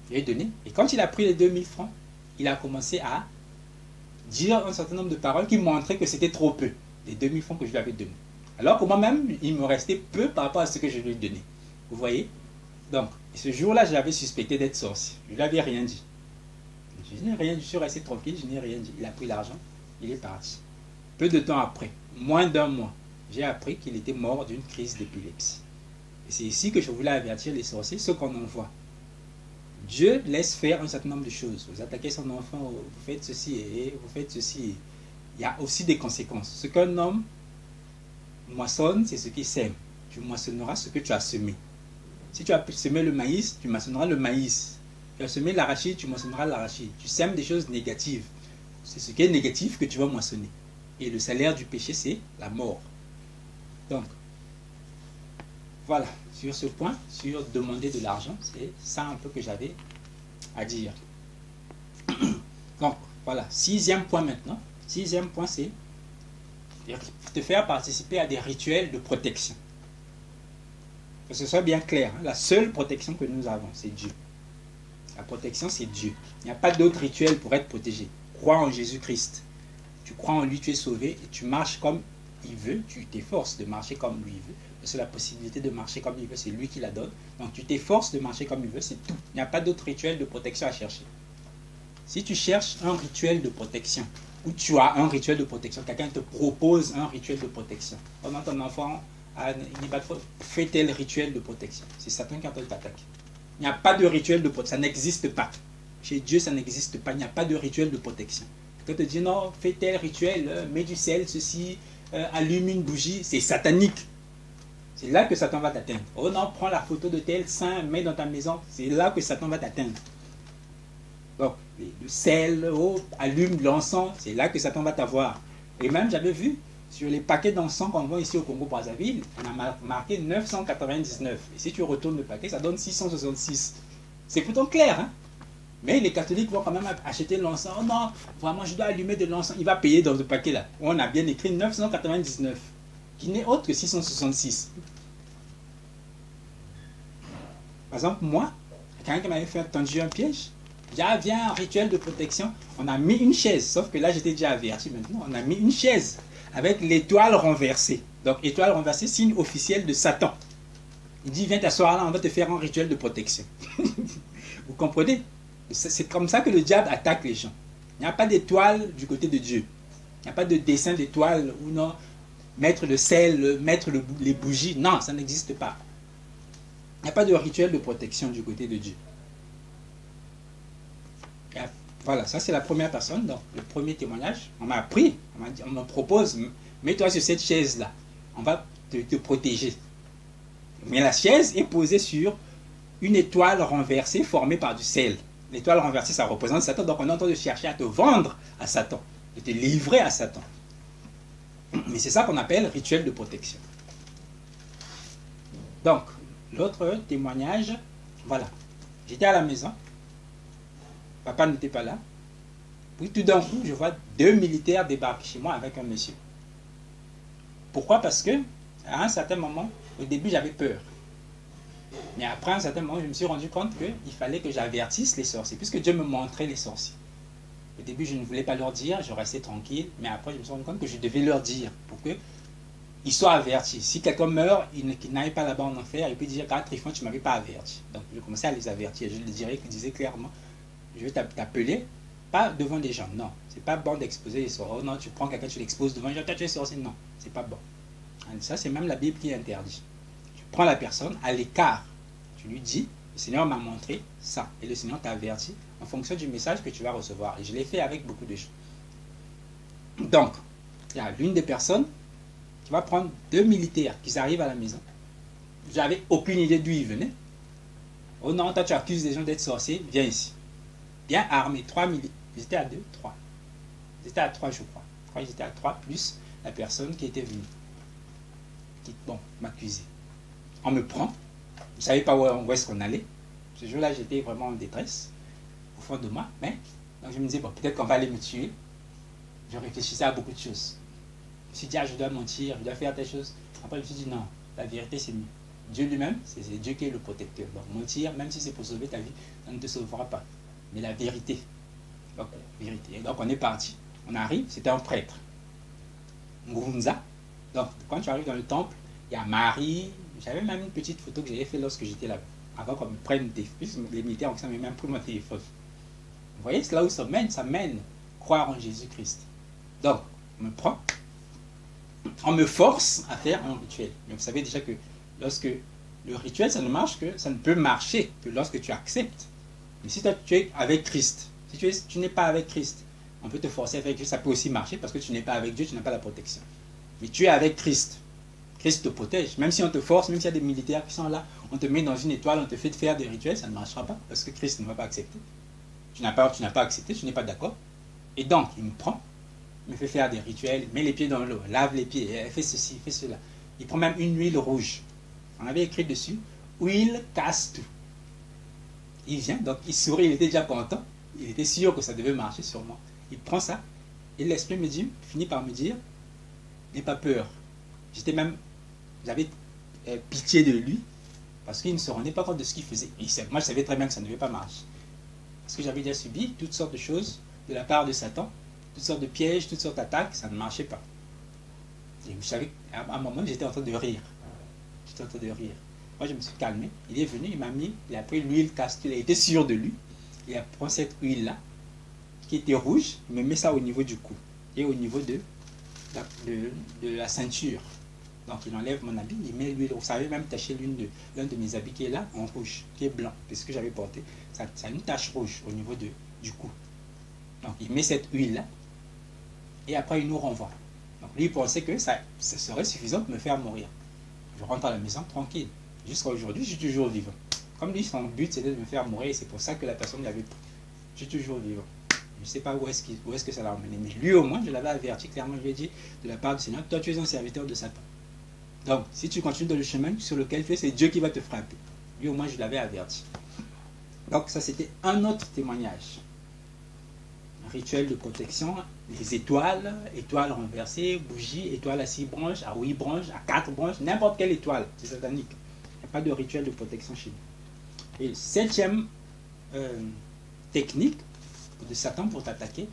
Je lui ai donné, et quand il a pris les 2000 francs, il a commencé à dire un certain nombre de paroles qui montraient que c'était trop peu, les 2000 francs que je lui avais donnés. Alors que moi-même, il me restait peu par rapport à ce que je lui ai donné. Vous voyez? Donc, ce jour-là, je l'avais suspecté d'être sorcier. Je ne lui avais rien dit. Je n'ai rien dit, je suis resté tranquille, je n'ai rien dit. Il a pris l'argent, il est parti. Peu de temps après, moins d'un mois, j'ai appris qu'il était mort d'une crise d'épilepsie. Et c'est ici que je voulais avertir les sorciers, ceux qu'on envoie. Dieu laisse faire un certain nombre de choses. Vous attaquez son enfant, vous faites ceci et vous faites ceci. Il y a aussi des conséquences. Ce qu'un homme moissonne, c'est ce qu'il sème. Tu moissonneras ce que tu as semé. Si tu as semé le maïs, tu moissonneras le maïs. Tu as semé l'arachide, tu moissonneras l'arachide. Tu sèmes des choses négatives. C'est ce qui est négatif que tu vas moissonner. Et le salaire du péché, c'est la mort. Donc, voilà, sur ce point, sur demander de l'argent, c'est ça un peu que j'avais à dire. Donc, voilà, sixième point maintenant. Sixième point, c'est te faire participer à des rituels de protection. Que ce soit bien clair, hein, la seule protection que nous avons, c'est Dieu. La protection, c'est Dieu. Il n'y a pas d'autre rituel pour être protégé. Crois en Jésus-Christ. Tu crois en lui, tu es sauvé et tu marches comme il veut. Tu t'efforces de marcher comme lui veut. Parce que la possibilité de marcher comme il veut, c'est lui qui la donne. Donc tu t'efforces de marcher comme il veut, c'est tout. Il n'y a pas d'autre rituel de protection à chercher. Si tu cherches un rituel de protection, ou tu as un rituel de protection, quelqu'un te propose un rituel de protection. Pendant ton enfant, il va faire tel rituel de protection. C'est Satan qui est en train de t'attaquer. Il n'y a pas de rituel de protection, ça n'existe pas. Chez Dieu, ça n'existe pas, il n'y a pas de rituel de protection. Quelqu'un te dit non, fais tel rituel, mets du sel, ceci, allume une bougie, c'est satanique. C'est là que Satan va t'atteindre. Oh non, prends la photo de tel saint, mets dans ta maison, c'est là que Satan va t'atteindre. Donc, le sel, oh, allume l'encens, c'est là que Satan va t'avoir. Et même, j'avais vu, sur les paquets d'encens qu'on vend ici au Congo-Brazzaville, on a marqué 999. Et si tu retournes le paquet, ça donne 666. C'est pourtant clair, hein? Mais les catholiques vont quand même acheter l'encens. Oh non, vraiment, je dois allumer de l'encens. Il va payer dans ce paquet-là. On a bien écrit 999, qui n'est autre que 666. Par exemple, moi, quelqu'un qui m'avait fait tendu un piège, déjà vient un rituel de protection, on a mis une chaise, sauf que là j'étais déjà averti maintenant, on a mis une chaise avec l'étoile renversée. Donc étoile renversée, signe officiel de Satan. Il dit, viens t'asseoir là, on va te faire un rituel de protection. Vous comprenez? C'est comme ça que le diable attaque les gens. Il n'y a pas d'étoile du côté de Dieu. Il n'y a pas de dessin d'étoile ou non, mettre le sel, mettre les bougies. Non, ça n'existe pas. Il n'y a pas de rituel de protection du côté de Dieu. Voilà, ça c'est la première personne, donc le premier témoignage. On m'a appris, on me propose, mets-toi sur cette chaise-là, on va te protéger. Mais la chaise est posée sur une étoile renversée formée par du sel. L'étoile renversée, ça représente Satan, donc on est en train de chercher à te vendre à Satan, de te livrer à Satan. Mais c'est ça qu'on appelle rituel de protection. Donc, l'autre témoignage, voilà, j'étais à la maison. Papa n'était pas là. Puis tout d'un coup, je vois 2 militaires débarquer chez moi avec un monsieur. Pourquoi? Parce que, à un certain moment, au début, j'avais peur. Mais après, à un certain moment, je me suis rendu compte qu'il fallait que j'avertisse les sorciers, puisque Dieu me montrait les sorciers. Au début, je ne voulais pas leur dire, je restais tranquille. Mais après, je me suis rendu compte que je devais leur dire pour qu'ils soient avertis. Si quelqu'un meurt, qu'il n'aille pas là-bas en enfer, il peut dire, ah, Tryphon, tu ne m'avais pas averti. Donc, je commençais à les avertir. Je les disais clairement, je vais t'appeler, pas devant des gens, non. C'est pas bon d'exposer les sorciers. Oh non, tu prends quelqu'un, tu l'exposes devant les gens, toi tu es sorcier, non. C'est pas bon. Ça, c'est même la Bible qui interdit. Tu prends la personne à l'écart. Tu lui dis, le Seigneur m'a montré ça. Et le Seigneur t'a averti en fonction du message que tu vas recevoir. Et je l'ai fait avec beaucoup de gens. Donc, il y a l'une des personnes qui va prendre 2 militaires qui arrivent à la maison. J'avais aucune idée d'où ils venaient. Oh non, toi tu accuses des gens d'être sorciers, viens ici. Bien armés, 3 militaires. Ils étaient à 2, 3. Ils étaient à 3, je crois. Je crois qu'ils étaient à 3, plus la personne qui était venue, qui, bon, m'accusait. On me prend, je ne savais pas où est-ce qu'on allait. Ce jour-là, j'étais vraiment en détresse, au fond de moi, mais donc je me disais, bon, peut-être qu'on va aller me tuer. Je réfléchissais à beaucoup de choses. Je me suis dit, ah, je dois mentir, je dois faire telle chose. Après, je me suis dit, non, la vérité, c'est mieux. Dieu lui-même, c'est Dieu qui est le protecteur. Donc, mentir, même si c'est pour sauver ta vie, ça ne te sauvera pas. Mais la vérité. Donc, vérité. Et donc, on est parti. On arrive, c'était un prêtre. Ngunza. Donc, quand tu arrives dans le temple, il y a Marie. J'avais même une petite photo que j'avais faite lorsque j'étais là. Avant qu'on me prenne des téléphone. Les militaires, ça m'a même pris mon téléphone. Vous voyez, c'est là où ça mène. Croire en Jésus-Christ. Donc, on me prend. On me force à faire un rituel. Mais vous savez déjà que lorsque le rituel, ça ne peut marcher que lorsque tu acceptes. Mais si toi, tu es avec Christ, si tu n'es pas avec Christ, on peut te forcer à faire quelque chose, ça peut aussi marcher parce que tu n'es pas avec Dieu, tu n'as pas la protection. Mais tu es avec Christ. Christ te protège. Même si on te force, même s'il y a des militaires qui sont là, on te met dans une étoile, on te fait faire des rituels, ça ne marchera pas parce que Christ ne va pas accepter. Tu n'as pas accepté, tu n'es pas d'accord. Et donc, il me prend, il me fait faire des rituels, met les pieds dans l'eau, lave les pieds, fait ceci, fait cela. Il prend même une huile rouge. On avait écrit dessus, huile casse tout. Il vient, donc il sourit, il était déjà content. Il était sûr que ça devait marcher sur moi. Il prend ça, et l'esprit finit par me dire, n'aie pas peur. J'avais pitié de lui, parce qu'il ne se rendait pas compte de ce qu'il faisait. Et moi, je savais très bien que ça ne devait pas marcher. Parce que j'avais déjà subi toutes sortes de choses de la part de Satan, toutes sortes de pièges, toutes sortes d'attaques, ça ne marchait pas. Et vous savez, à un moment, j'étais en train de rire. Moi, je me suis calmé. Il est venu, il a pris l'huile castor, il était sûr de lui. Il a pris cette huile-là, qui était rouge, il me met ça au niveau du cou et au niveau de la ceinture. Donc, il enlève mon habit, il met l'huile. Vous savez, même tacher l'un de mes habits qui est là, en rouge, qui est blanc. C'est ce que j'avais porté. Ça a une tache rouge au niveau du cou. Donc, il met cette huile-là, et après, il nous renvoie. Donc, lui, il pensait que ça serait suffisant pour me faire mourir. Je rentre à la maison tranquille. Jusqu'à aujourd'hui, je suis toujours vivant. Comme lui, son but, c'était de me faire mourir, et c'est pour ça que la personne l'avait pris. Je suis toujours vivant. Je ne sais pas où est-ce que ça l'a emmené. Mais lui, au moins, je l'avais averti clairement. Je lui ai dit, de la part du Seigneur, toi, tu es un serviteur de Satan. Donc, si tu continues dans le chemin sur lequel tu es, c'est Dieu qui va te frapper. Lui, au moins, je l'avais averti. Donc, ça, c'était un autre témoignage. Un rituel de protection, les étoiles renversées, bougies, étoiles à 6 branches, à 8 branches, à 4 branches, n'importe quelle étoile. C'est satanique. Il n'y a pas de rituel de protection chez nous. Et 7e technique de Satan pour t'attaquer,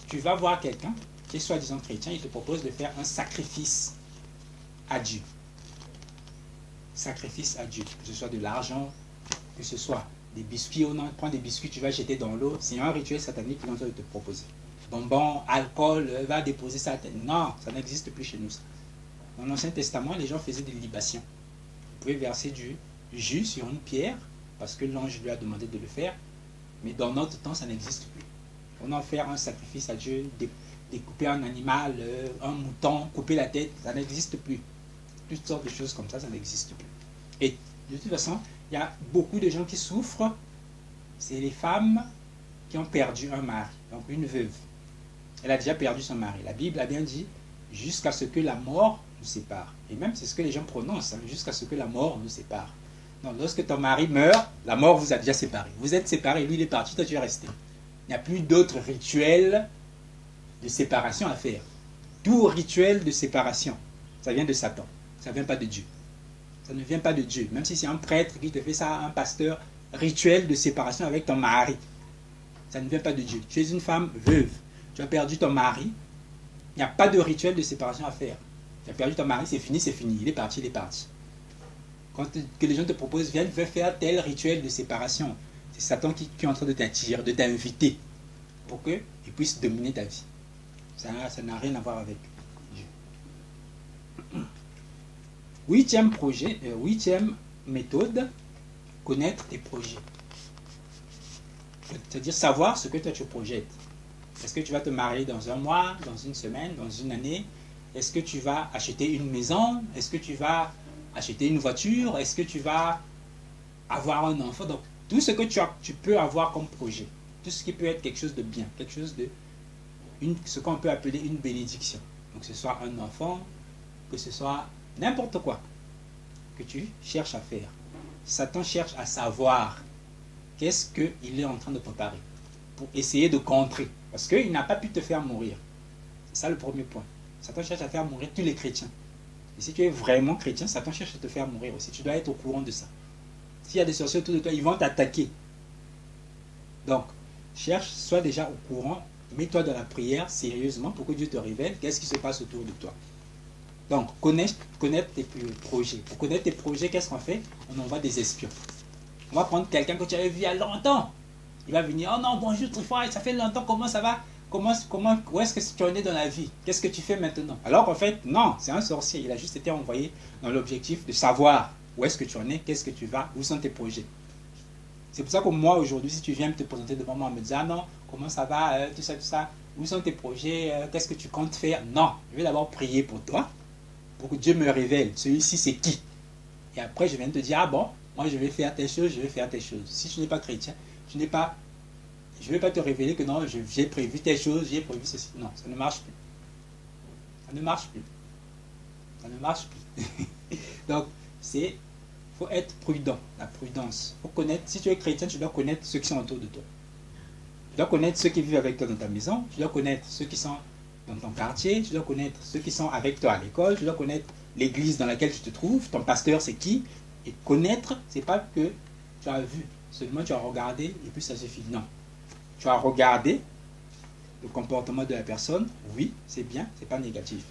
tu vas voir quelqu'un qui est soi-disant chrétien, il te propose de faire un sacrifice à Dieu. Sacrifice à Dieu, que ce soit de l'argent, que ce soit des biscuits, on prend des biscuits, tu vas jeter dans l'eau, c'est un rituel satanique qu'ils ont de te proposer. Bonbons, alcool, va déposer ça. Non, ça n'existe plus chez nous. Ça. Dans l'Ancien Testament, les gens faisaient des libations. Vous pouvez verser du jus sur une pierre, parce que l'ange lui a demandé de le faire, mais dans notre temps, ça n'existe plus. On en fait un sacrifice à Dieu, découper un animal, un mouton, couper la tête, ça n'existe plus. Toutes sortes de choses comme ça n'existe plus. Et de toute façon, il y a beaucoup de gens qui souffrent. C'est les femmes qui ont perdu un mari, donc une veuve. Elle a déjà perdu son mari. La Bible a bien dit, jusqu'à ce que la mort nous sépare. Et même c'est ce que les gens prononcent, hein, jusqu'à ce que la mort nous sépare. Donc lorsque ton mari meurt, la mort vous a déjà séparés. Vous êtes séparés, lui il est parti, toi tu es resté. Il n'y a plus d'autres rituels de séparation à faire. Tout rituel de séparation, ça vient de Satan. Ça ne vient pas de Dieu. Ça ne vient pas de Dieu. Même si c'est un prêtre qui te fait ça, un pasteur, rituel de séparation avec ton mari. Ça ne vient pas de Dieu. Tu es une femme veuve. Tu as perdu ton mari. Il n'y a pas de rituel de séparation à faire. Tu as perdu ton mari, c'est fini, c'est fini. Il est parti, il est parti. Quand que les gens te proposent, viens faire tel rituel de séparation. C'est Satan qui est en train de t'attirer, de t'inviter pour qu'il puisse dominer ta vie. Ça n'a rien à voir avec Dieu. 8e méthode, connaître tes projets. C'est-à-dire savoir ce que toi tu projettes. Est-ce que tu vas te marier dans un mois, dans une semaine, dans une année? Est-ce que tu vas acheter une maison? Est-ce que tu vas acheter une voiture? Est-ce que tu vas avoir un enfant? Donc, tout ce que tu peux avoir comme projet, tout ce qui peut être quelque chose de bien, quelque chose de ce qu'on peut appeler une bénédiction. Donc que ce soit un enfant, que ce soit n'importe quoi que tu cherches à faire. Satan cherche à savoir qu'est-ce qu'il est en train de préparer pour essayer de contrer. Parce qu'il n'a pas pu te faire mourir. C'est ça le premier point. Satan cherche à faire mourir tous les chrétiens. Et si tu es vraiment chrétien, Satan cherche à te faire mourir aussi. Tu dois être au courant de ça. S'il y a des sorciers autour de toi, ils vont t'attaquer. Donc, cherche, sois déjà au courant. Mets-toi dans la prière sérieusement pour que Dieu te révèle qu'est-ce qui se passe autour de toi. Donc, connaître tes projets. Pour connaître tes projets, qu'est-ce qu'on fait? On envoie des espions. On va prendre quelqu'un que tu avais vu il y a longtemps. Il va venir, oh non, bonjour Trifon, ça fait longtemps, comment ça va? Où est-ce que tu en es dans la vie? Qu'est-ce que tu fais maintenant? Alors qu'en fait, non, c'est un sorcier. Il a juste été envoyé dans l'objectif de savoir où est-ce que tu en es, qu'est-ce que tu vas, où sont tes projets. C'est pour ça que moi, aujourd'hui, si tu viens me te présenter devant moi, me dire, ah non, comment ça va, tout ça, où sont tes projets, qu'est-ce que tu comptes faire? Non, je vais d'abord prier pour toi, pour que Dieu me révèle, celui-ci c'est qui? Et après, je viens te dire, ah bon, moi je vais faire telle chose, je vais faire telle chose. Si tu n'es pas chrétien, je ne vais pas te révéler que non, j'ai prévu telle chose, j'ai prévu ceci. Non, ça ne marche plus. Ça ne marche plus. Ça ne marche plus. Donc, faut être prudent, la prudence. Faut connaître, si tu es chrétien, tu dois connaître ceux qui sont autour de toi. Tu dois connaître ceux qui vivent avec toi dans ta maison, tu dois connaître ceux qui sont dans ton quartier, tu dois connaître ceux qui sont avec toi à l'école, tu dois connaître l'église dans laquelle tu te trouves, ton pasteur c'est qui. Et connaître, c'est pas que tu as vu, seulement tu as regardé et puis ça suffit. Non. Tu as regardé le comportement de la personne, oui, c'est bien, c'est pas négatif.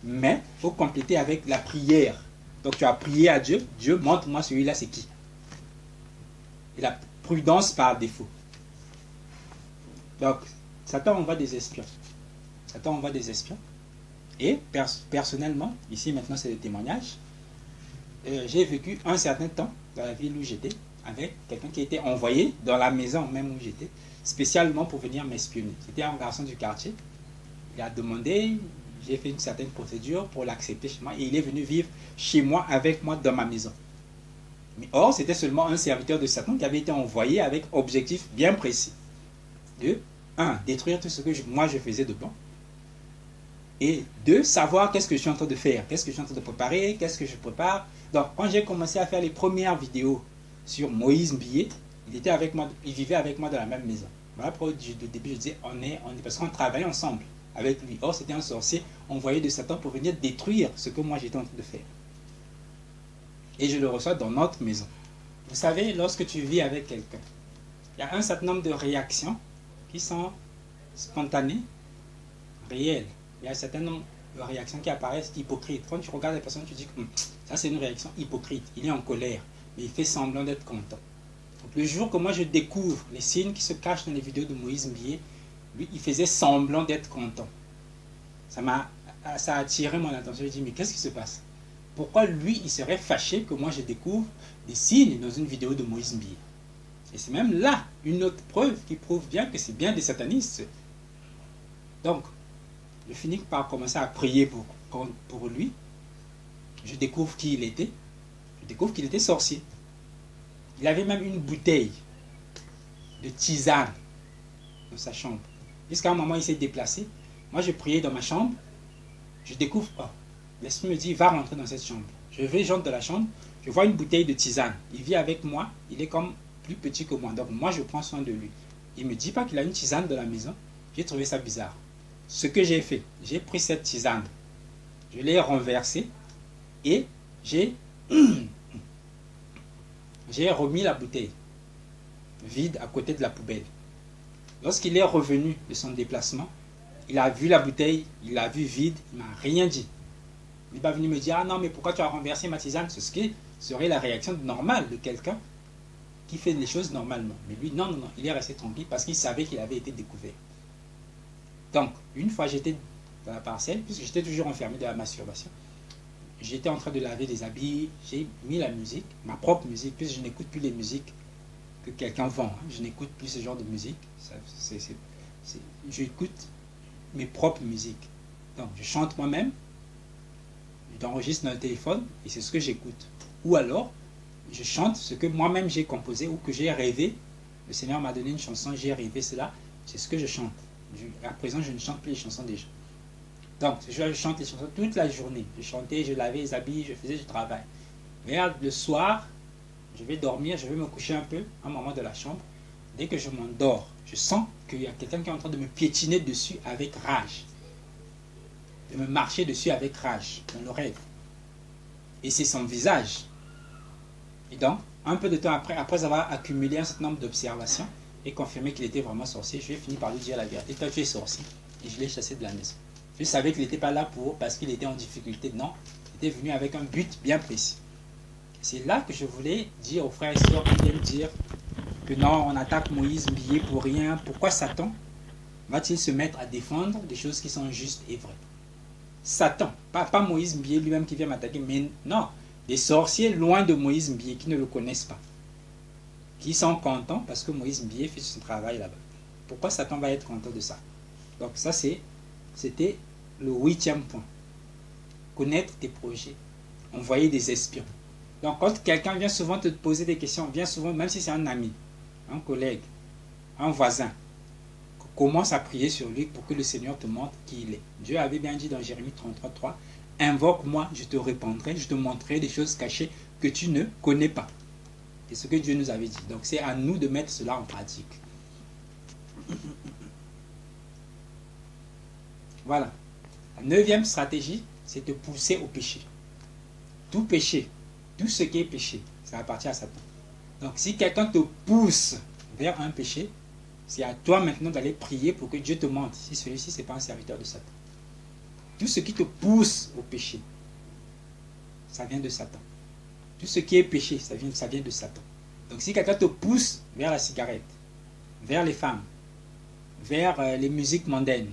Mais il faut compléter avec la prière. Donc tu as prié à Dieu, Dieu montre-moi celui-là c'est qui. Et la prudence par défaut. Donc Satan envoie des espions. Satan envoie des espions. Et personnellement, ici maintenant c'est le témoignage, j'ai vécu un certain temps dans la ville où j'étais avec quelqu'un qui a été envoyé dans la maison même où j'étais, spécialement pour venir m'espionner. C'était un garçon du quartier. Il a demandé, j'ai fait une certaine procédure pour l'accepter chez moi et il est venu vivre chez moi, avec moi, dans ma maison. Mais or, c'était seulement un serviteur de Satan qui avait été envoyé avec objectif bien précis. De 1. Détruire tout ce que moi je faisais de bon. Et 2. Savoir qu'est-ce que je suis en train de faire, qu'est-ce que je suis en train de préparer, qu'est-ce que je prépare. Donc, quand j'ai commencé à faire les premières vidéos sur Moïse Mbilé, il était avec moi, il vivait avec moi dans la même maison. Voilà pourquoi au début je disais on est parce qu'on travaillait ensemble avec lui. Or, c'était un sorcier envoyé de Satan pour venir détruire ce que moi j'étais en train de faire. Et je le reçois dans notre maison. Vous savez, lorsque tu vis avec quelqu'un, il y a un certain nombre de réactions qui sont spontanées, réelles. Il y a un certain nombre de réactions qui apparaissent hypocrites. Quand tu regardes la personne, tu dis que ça c'est une réaction hypocrite. Il est en colère, mais il fait semblant d'être content. Donc, le jour que moi je découvre les signes qui se cachent dans les vidéos de Moïse Mbilé, lui il faisait semblant d'être content. Ça a attiré mon attention. Je dis mais qu'est-ce qui se passe? Pourquoi lui il serait fâché que moi je découvre des signes dans une vidéo de Moïse Mbilé? Et c'est même là une autre preuve qui prouve bien que c'est bien des satanistes. Donc, je finis par commencer à prier pour lui. Je découvre qui il était. Je découvre qu'il était sorcier. Il avait même une bouteille de tisane dans sa chambre. Jusqu'à un moment, il s'est déplacé. Moi, je priais dans ma chambre. Je découvre, oh, l'esprit me dit, va rentrer dans cette chambre. Je vais, j'entre dans la chambre. Je vois une bouteille de tisane. Il vit avec moi. Il est comme plus petit que moi. Donc, moi, je prends soin de lui. Il ne me dit pas qu'il a une tisane dans la maison. J'ai trouvé ça bizarre. Ce que j'ai fait, j'ai pris cette tisane. Je l'ai renversée et j'ai remis la bouteille vide à côté de la poubelle. Lorsqu'il est revenu de son déplacement, il a vu la bouteille, il l'a vu vide, il ne m'a rien dit. Il n'est pas venu me dire, ah non, mais pourquoi tu as renversé ma tisane? C'est ce qui serait la réaction normale de quelqu'un qui fait les choses normalement. Mais lui, non, il est resté tranquille parce qu'il savait qu'il avait été découvert. Donc, une fois j'étais dans la parcelle, puisque j'étais toujours enfermé dans la masturbation, j'étais en train de laver des habits, j'ai mis la musique, ma propre musique, puisque je n'écoute plus les musiques que quelqu'un vend. Je n'écoute plus ce genre de musique. J'écoute mes propres musiques. Donc, je chante moi-même, je l'enregistre dans le téléphone et c'est ce que j'écoute. Ou alors, je chante ce que moi-même j'ai composé ou que j'ai rêvé. Le Seigneur m'a donné une chanson, j'ai rêvé cela, c'est ce que je chante. À présent, je ne chante plus les chansons des gens. Donc, je chante les chansons toute la journée. Je chantais, je lavais les habits, je faisais du travail. Vers le soir, je vais dormir, je vais me coucher un peu, un moment de la chambre. Dès que je m'endors, je sens qu'il y a quelqu'un qui est en train de me piétiner dessus avec rage. De me marcher dessus avec rage, dans le rêve. Et c'est son visage. Et donc, un peu de temps après avoir accumulé un certain nombre d'observations et confirmé qu'il était vraiment sorcier, je vais finir par lui dire la vérité. Toi, tu es sorcier. Et je l'ai chassé de la maison. Je savais qu'il n'était pas là parce qu'il était en difficulté. Non, il était venu avec un but bien précis. C'est là que je voulais dire aux frères et sœurs qui viennent dire que non, on attaque Moïse Mbié pour rien. Pourquoi Satan va-t-il se mettre à défendre des choses qui sont justes et vraies? Satan, pas Moïse Mbié lui-même qui vient m'attaquer, mais non, des sorciers loin de Moïse Mbié qui ne le connaissent pas, qui sont contents parce que Moïse Mbié fait son travail là-bas. Pourquoi Satan va être content de ça? Donc ça, c'était le 8e point. Connaître tes projets, envoyer des espions. Donc quand quelqu'un vient souvent te poser des questions, vient souvent, même si c'est un ami, un collègue, un voisin, commence à prier sur lui pour que le Seigneur te montre qui il est. Dieu avait bien dit dans Jérémie 33:3, invoque-moi, je te répondrai, je te montrerai des choses cachées que tu ne connais pas. C'est ce que Dieu nous avait dit. Donc c'est à nous de mettre cela en pratique. Voilà. La 9e stratégie, c'est de pousser au péché. Tout péché, tout ce qui est péché, ça appartient à Satan. Donc si quelqu'un te pousse vers un péché, c'est à toi maintenant d'aller prier pour que Dieu te montre si celui-ci n'est pas un serviteur de Satan. Tout ce qui te pousse au péché, ça vient de Satan. Tout ce qui est péché, ça vient de Satan. Donc si quelqu'un te pousse vers la cigarette, vers les femmes, vers les musiques mondaines,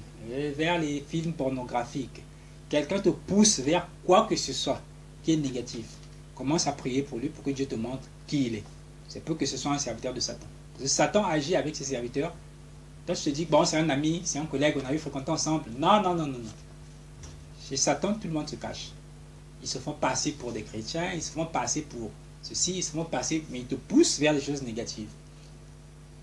vers les films pornographiques, quelqu'un te pousse vers quoi que ce soit qui est négatif, commence à prier pour lui pour que Dieu te montre qui il est. C'est peu que ce soit un serviteur de Satan. Parce que Satan agit avec ses serviteurs. Toi, je te dis, bon, c'est un ami, c'est un collègue, on a eu fréquenté ensemble. Non, non, non, non, non. Chez Satan, tout le monde se cache. Ils se font passer pour des chrétiens, ils se font passer pour ceci, ils se font passer, mais ils te poussent vers les choses négatives.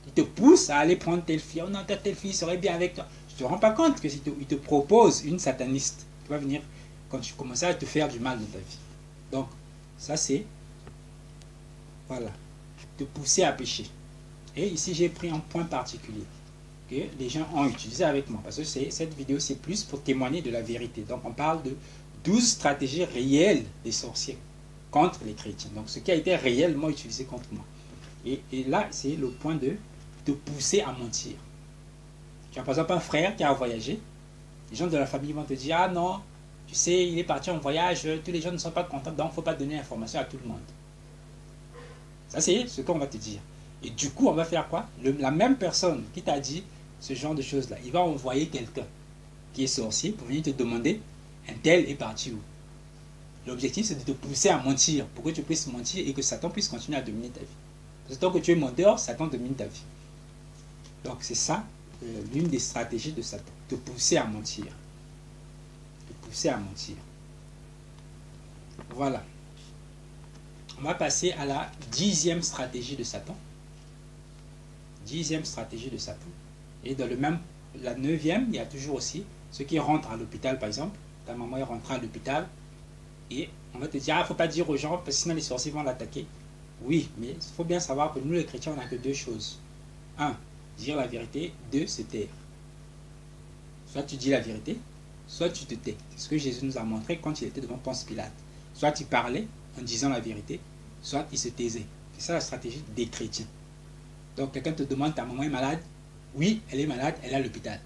Ils te poussent à aller prendre telle fille. Oh non, telle fille serait bien avec toi. Tu ne te rends pas compte qu'il te propose une sataniste qui va venir quand tu commences à te faire du mal dans ta vie. Donc, ça c'est, voilà, te pousser à pécher. Et ici, j'ai pris un point particulier que les gens ont utilisé avec moi. Parce que cette vidéo, c'est plus pour témoigner de la vérité. Donc, on parle de 12 stratégies réelles des sorciers contre les chrétiens. Donc, ce qui a été réellement utilisé contre moi. Et là, c'est le point de te pousser à mentir. Tu as par exemple un frère qui a voyagé. Les gens de la famille vont te dire, ah non, tu sais, il est parti en voyage, tous les gens ne sont pas contents, donc il ne faut pas donner l'information à tout le monde. Ça, c'est ce qu'on va te dire. Et du coup, on va faire quoi? La même personne qui t'a dit ce genre de choses-là, il va envoyer quelqu'un qui est sorcier pour venir te demander un tel est parti où. L'objectif, c'est de te pousser à mentir pour que tu puisses mentir et que Satan puisse continuer à dominer ta vie. Parce que tant que tu es menteur, Satan domine ta vie. Donc, c'est ça l'une des stratégies de Satan. Te pousser à mentir. Te pousser à mentir. Voilà. On va passer à la 10e stratégie de Satan. 10e stratégie de Satan. Et dans la 9e, il y a toujours aussi ceux qui rentrent à l'hôpital, par exemple. Ta maman est rentrée à l'hôpital et on va te dire, il ne faut pas dire aux gens parce que sinon les sorciers vont l'attaquer. Oui, mais il faut bien savoir que nous les chrétiens, on n'a que deux choses. 1, dire la vérité. 2, se taire. Soit tu dis la vérité, soit tu te tais. C'est ce que Jésus nous a montré quand il était devant Ponce Pilate. Soit il parlait en disant la vérité, soit il se taisait. C'est ça la stratégie des chrétiens. Donc quelqu'un te demande, ta maman est malade? Oui, elle est malade, elle est à l'hôpital.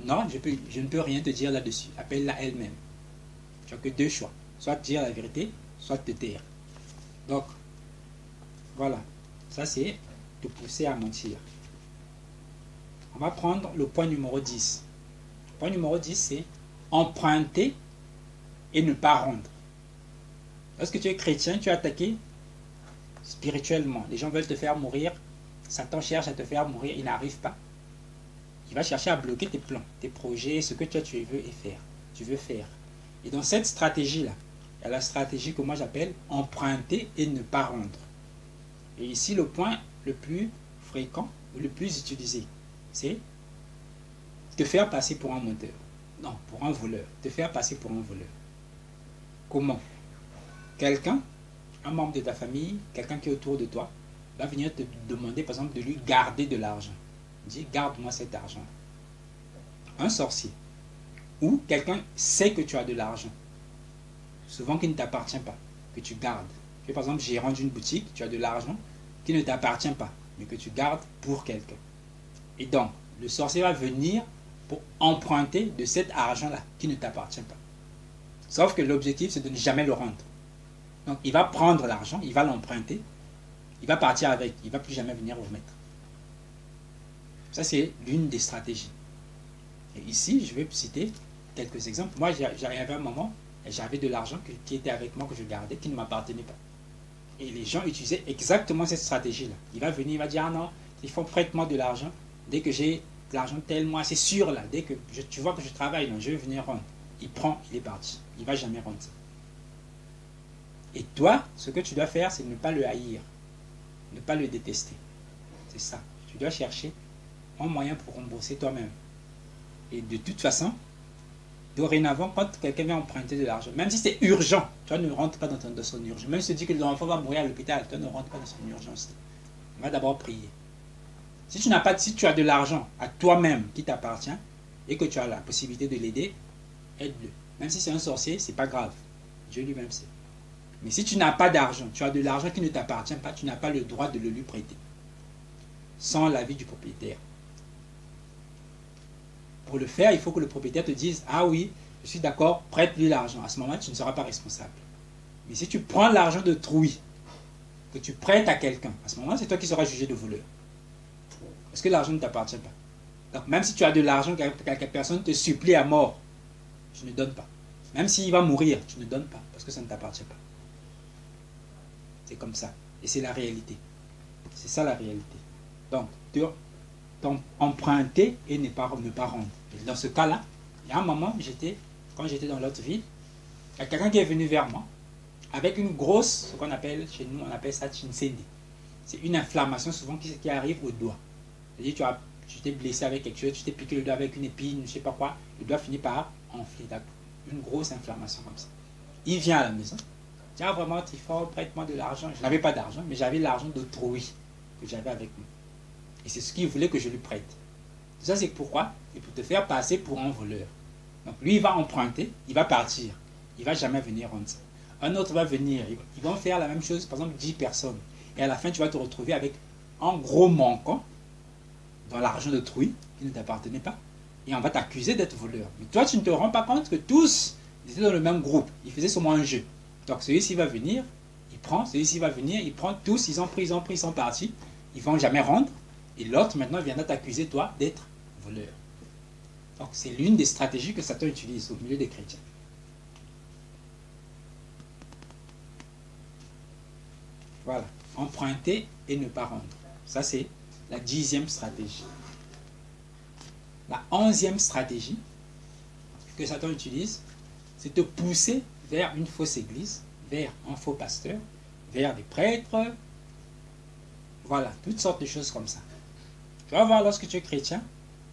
Non, je ne peux rien te dire là-dessus. Appelle-la elle-même. Tu n'as que deux choix. Soit dire la vérité, soit te taire. Donc, voilà. Ça, c'est te pousser à mentir. On va prendre le point numéro 10. Le point numéro 10, c'est emprunter et ne pas rendre. Lorsque tu es chrétien, tu es attaqué spirituellement. Les gens veulent te faire mourir. Satan cherche à te faire mourir, il n'arrive pas. Il va chercher à bloquer tes plans, tes projets, ce que toi tu veux faire. Et dans cette stratégie-là, il y a la stratégie que moi j'appelle emprunter et ne pas rendre. Et ici, le point le plus fréquent ou le plus utilisé, c'est te faire passer pour un menteur. Non, pour un voleur. Te faire passer pour un voleur. Comment? Quelqu'un, un membre de ta famille, quelqu'un qui est autour de toi, va venir te demander, par exemple, de lui garder de l'argent. Dis, garde-moi cet argent. Un sorcier. Ou quelqu'un sait que tu as de l'argent. Souvent qui ne t'appartient pas, que tu gardes. Tu es par exemple gérant d'une boutique, tu as de l'argent qui ne t'appartient pas, mais que tu gardes pour quelqu'un. Et donc, le sorcier va venir pour emprunter de cet argent-là qui ne t'appartient pas. Sauf que l'objectif, c'est de ne jamais le rendre. Donc, il va prendre l'argent, il va l'emprunter, il va partir avec, il ne va plus jamais venir vous remettre. Ça, c'est l'une des stratégies. Et ici, je vais citer quelques exemples. Moi, j'arrivais à un moment, j'avais de l'argent qui était avec moi, que je gardais, qui ne m'appartenait pas. Et les gens utilisaient exactement cette stratégie-là. Il va venir, il va dire, ah non, il faut prête-moi de l'argent. Dès que j'ai de l'argent tellement, c'est sûr là, dès que tu vois que je travaille, non, je vais venir rendre. Il prend, il est parti. Il ne va jamais rendre ça. Et toi, ce que tu dois faire, c'est ne pas le haïr, ne pas le détester. C'est ça. Tu dois chercher un moyen pour rembourser toi-même. Et de toute façon, dorénavant, quand quelqu'un vient emprunter de l'argent, même si c'est urgent, toi ne rentres pas dans son urgence. Même si tu dis que l'enfant va mourir à l'hôpital, toi ne rentres pas dans son urgence. On va d'abord prier. Si tu as de l'argent à toi-même qui t'appartient et que tu as la possibilité de l'aider, aide-le. Même si c'est un sorcier, c'est pas grave. Dieu lui-même sait. Mais si tu n'as pas d'argent, tu as de l'argent qui ne t'appartient pas, tu n'as pas le droit de le lui prêter. Sans l'avis du propriétaire. Pour le faire, il faut que le propriétaire te dise, ah oui, je suis d'accord, prête-lui l'argent. À ce moment-là, tu ne seras pas responsable. Mais si tu prends l'argent d'autrui, que tu prêtes à quelqu'un, à ce moment-là, c'est toi qui seras jugé de voleur. Parce que l'argent ne t'appartient pas. Donc même si tu as de l'argent, quelque personne te supplie à mort, tu ne donnes pas. Même s'il va mourir, tu ne donnes pas, parce que ça ne t'appartient pas. C'est comme ça. Et c'est la réalité. C'est ça la réalité. Donc, emprunter et ne pas rendre. Et dans ce cas-là, il y a un moment, quand j'étais dans l'autre ville, il y a quelqu'un qui est venu vers moi avec une grosse, ce qu'on appelle, chez nous, on appelle ça chinsende. C'est une inflammation souvent qui arrive au doigt. C'est-à-dire, tu t'es blessé avec quelque chose, tu t'es piqué le doigt avec une épine, je ne sais pas quoi, le doigt finit par enfler. Une grosse inflammation comme ça. Il vient à la maison. Tiens, vraiment, Trifon, prête-moi de l'argent. Je n'avais pas d'argent, mais j'avais l'argent d'autrui que j'avais avec moi. Et c'est ce qu'il voulait que je lui prête. Ça, c'est pourquoi? C'est pour te faire passer pour un voleur. Donc, lui, il va emprunter, il va partir. Il ne va jamais venir rendre ça. Un autre va venir, ils vont faire la même chose, par exemple, 10 personnes. Et à la fin, tu vas te retrouver avec un gros manquant dans l'argent d'autrui qui ne t'appartenait pas. Et on va t'accuser d'être voleur. Mais toi, tu ne te rends pas compte que tous étaient dans le même groupe. Ils faisaient seulement un jeu. Donc, celui-ci va venir, il prend, celui-ci va venir, il prend, tous, ils ont pris, ils sont partis. Ils ne vont jamais rendre. Et l'autre, maintenant, viendra t'accuser, toi, d'être voleur. Donc, c'est l'une des stratégies que Satan utilise au milieu des chrétiens. Voilà. Emprunter et ne pas rendre. Ça, c'est la 10e stratégie. La 11e stratégie que Satan utilise, c'est de pousser vers une fausse église, vers un faux pasteur, vers des prêtres. Voilà, toutes sortes de choses comme ça. Tu vas voir, lorsque tu es chrétien,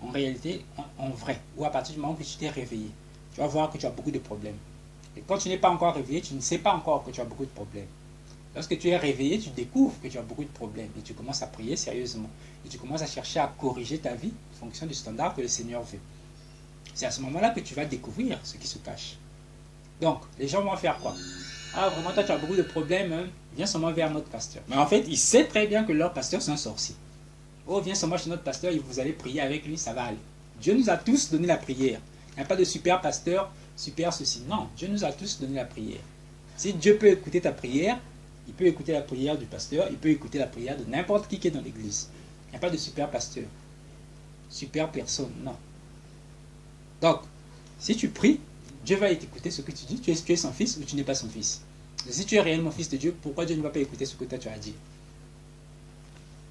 en réalité, en vrai, ou à partir du moment où tu t'es réveillé, tu vas voir que tu as beaucoup de problèmes. Et quand tu n'es pas encore réveillé, tu ne sais pas encore que tu as beaucoup de problèmes. Lorsque tu es réveillé, tu découvres que tu as beaucoup de problèmes et tu commences à prier sérieusement. Et tu commences à chercher à corriger ta vie en fonction du standard que le Seigneur veut. C'est à ce moment-là que tu vas découvrir ce qui se cache. Donc, les gens vont faire quoi? Ah, vraiment, toi, tu as beaucoup de problèmes, hein? Viens seulement vers notre pasteur. Mais en fait, il sait très bien que leur pasteur, c'est un sorcier. Oh, viens seulement chez notre pasteur et vous allez prier avec lui, ça va aller. Dieu nous a tous donné la prière. Il n'y a pas de super pasteur, super ceci. Non, Dieu nous a tous donné la prière. Si Dieu peut écouter ta prière, il peut écouter la prière du pasteur, il peut écouter la prière de n'importe qui est dans l'église. Il n'y a pas de super pasteur, super personne, non. Donc, si tu pries, Dieu va t'écouter ce que tu dis. Tu es son fils ou tu n'es pas son fils. Et si tu es réellement fils de Dieu, pourquoi Dieu ne va pas écouter ce que toi tu as à dire?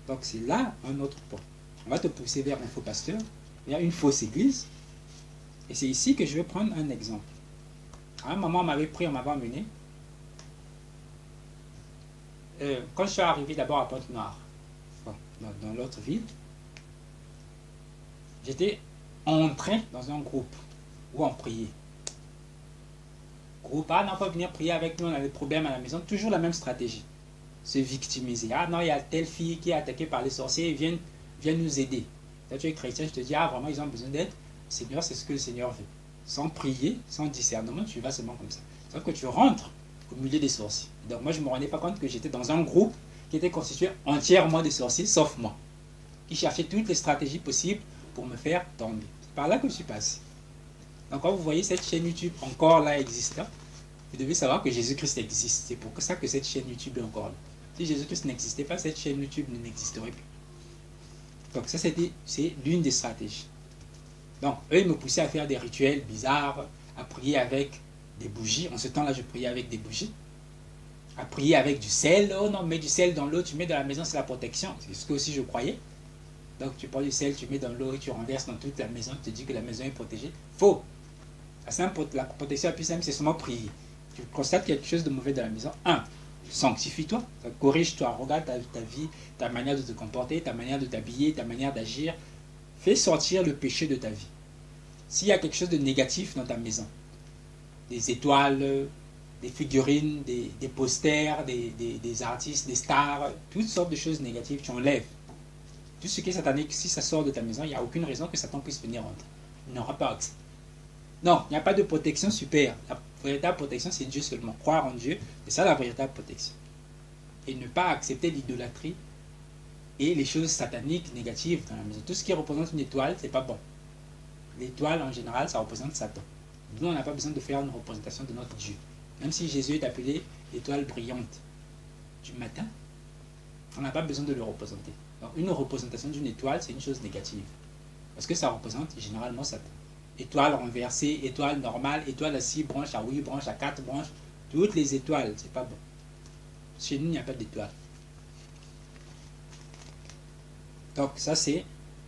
Donc c'est là un autre point. On va te pousser vers un faux pasteur, vers une fausse église. Et c'est ici que je vais prendre un exemple. À un moment, on m'avait pris, on m'avait emmené. Quand je suis arrivé d'abord à Pointe-Noire, dans l'autre ville, j'étais entré dans un groupe ou en prier. Groupe, ah non, on peut venir prier avec nous, on a des problèmes à la maison. Toujours la même stratégie. Se victimiser. Ah non, il y a telle fille qui est attaquée par les sorciers, viens nous aider. Là, tu es chrétien, je te dis, ah vraiment, ils ont besoin d'aide. Seigneur, c'est ce que le Seigneur veut. Sans prier, sans discernement, tu vas seulement comme ça. Sauf que tu rentres au milieu des sorciers. Donc moi, je ne me rendais pas compte que j'étais dans un groupe qui était constitué entièrement de sorciers, sauf moi, qui cherchait toutes les stratégies possibles pour me faire tomber. C'est par là que je suis passé. Donc quand vous voyez cette chaîne YouTube encore là existant, vous devez savoir que Jésus-Christ existe. C'est pour ça que cette chaîne YouTube est encore là. Si Jésus-Christ n'existait pas, cette chaîne YouTube n'existerait plus. Donc ça, c'est l'une des stratégies. Donc, eux, ils me poussaient à faire des rituels bizarres, à prier avec des bougies. En ce temps-là, je priais avec des bougies. À prier avec du sel. Oh non, mets du sel dans l'eau, tu mets dans la maison, c'est la protection. C'est ce que aussi je croyais. Donc, tu prends du sel, tu mets dans l'eau et tu renverses dans toute la maison. Tu te dis que la maison est protégée. Faux. La protection la plus simple, c'est seulement prier. Tu constates quelque chose de mauvais dans la maison. Sanctifie-toi, corrige-toi, regarde ta vie, ta manière de te comporter, ta manière de t'habiller, ta manière d'agir. Fais sortir le péché de ta vie. S'il y a quelque chose de négatif dans ta maison, des étoiles, des figurines, des posters, des artistes, des stars, toutes sortes de choses négatives, tu enlèves. Tout ce qui est satanique, si ça sort de ta maison, il n'y a aucune raison que Satan puisse venir rentrer. Il n'aura pas accès. Non, il n'y a pas de protection super. La véritable protection, c'est Dieu seulement. Croire en Dieu, c'est ça la véritable protection. Et ne pas accepter l'idolâtrie et les choses sataniques, négatives dans la maison. Tout ce qui représente une étoile, c'est pas bon. L'étoile, en général, ça représente Satan. Nous, on n'a pas besoin de faire une représentation de notre Dieu. Même si Jésus est appelé l'étoile brillante du matin, on n'a pas besoin de le représenter. Donc, une représentation d'une étoile, c'est une chose négative. Parce que ça représente généralement Satan. Étoile renversée, étoile normale, étoile à 6 branches, à 8 branches, à 4 branches. Toutes les étoiles, c'est pas bon. Chez nous, il n'y a pas d'étoile. Donc, ça, c'est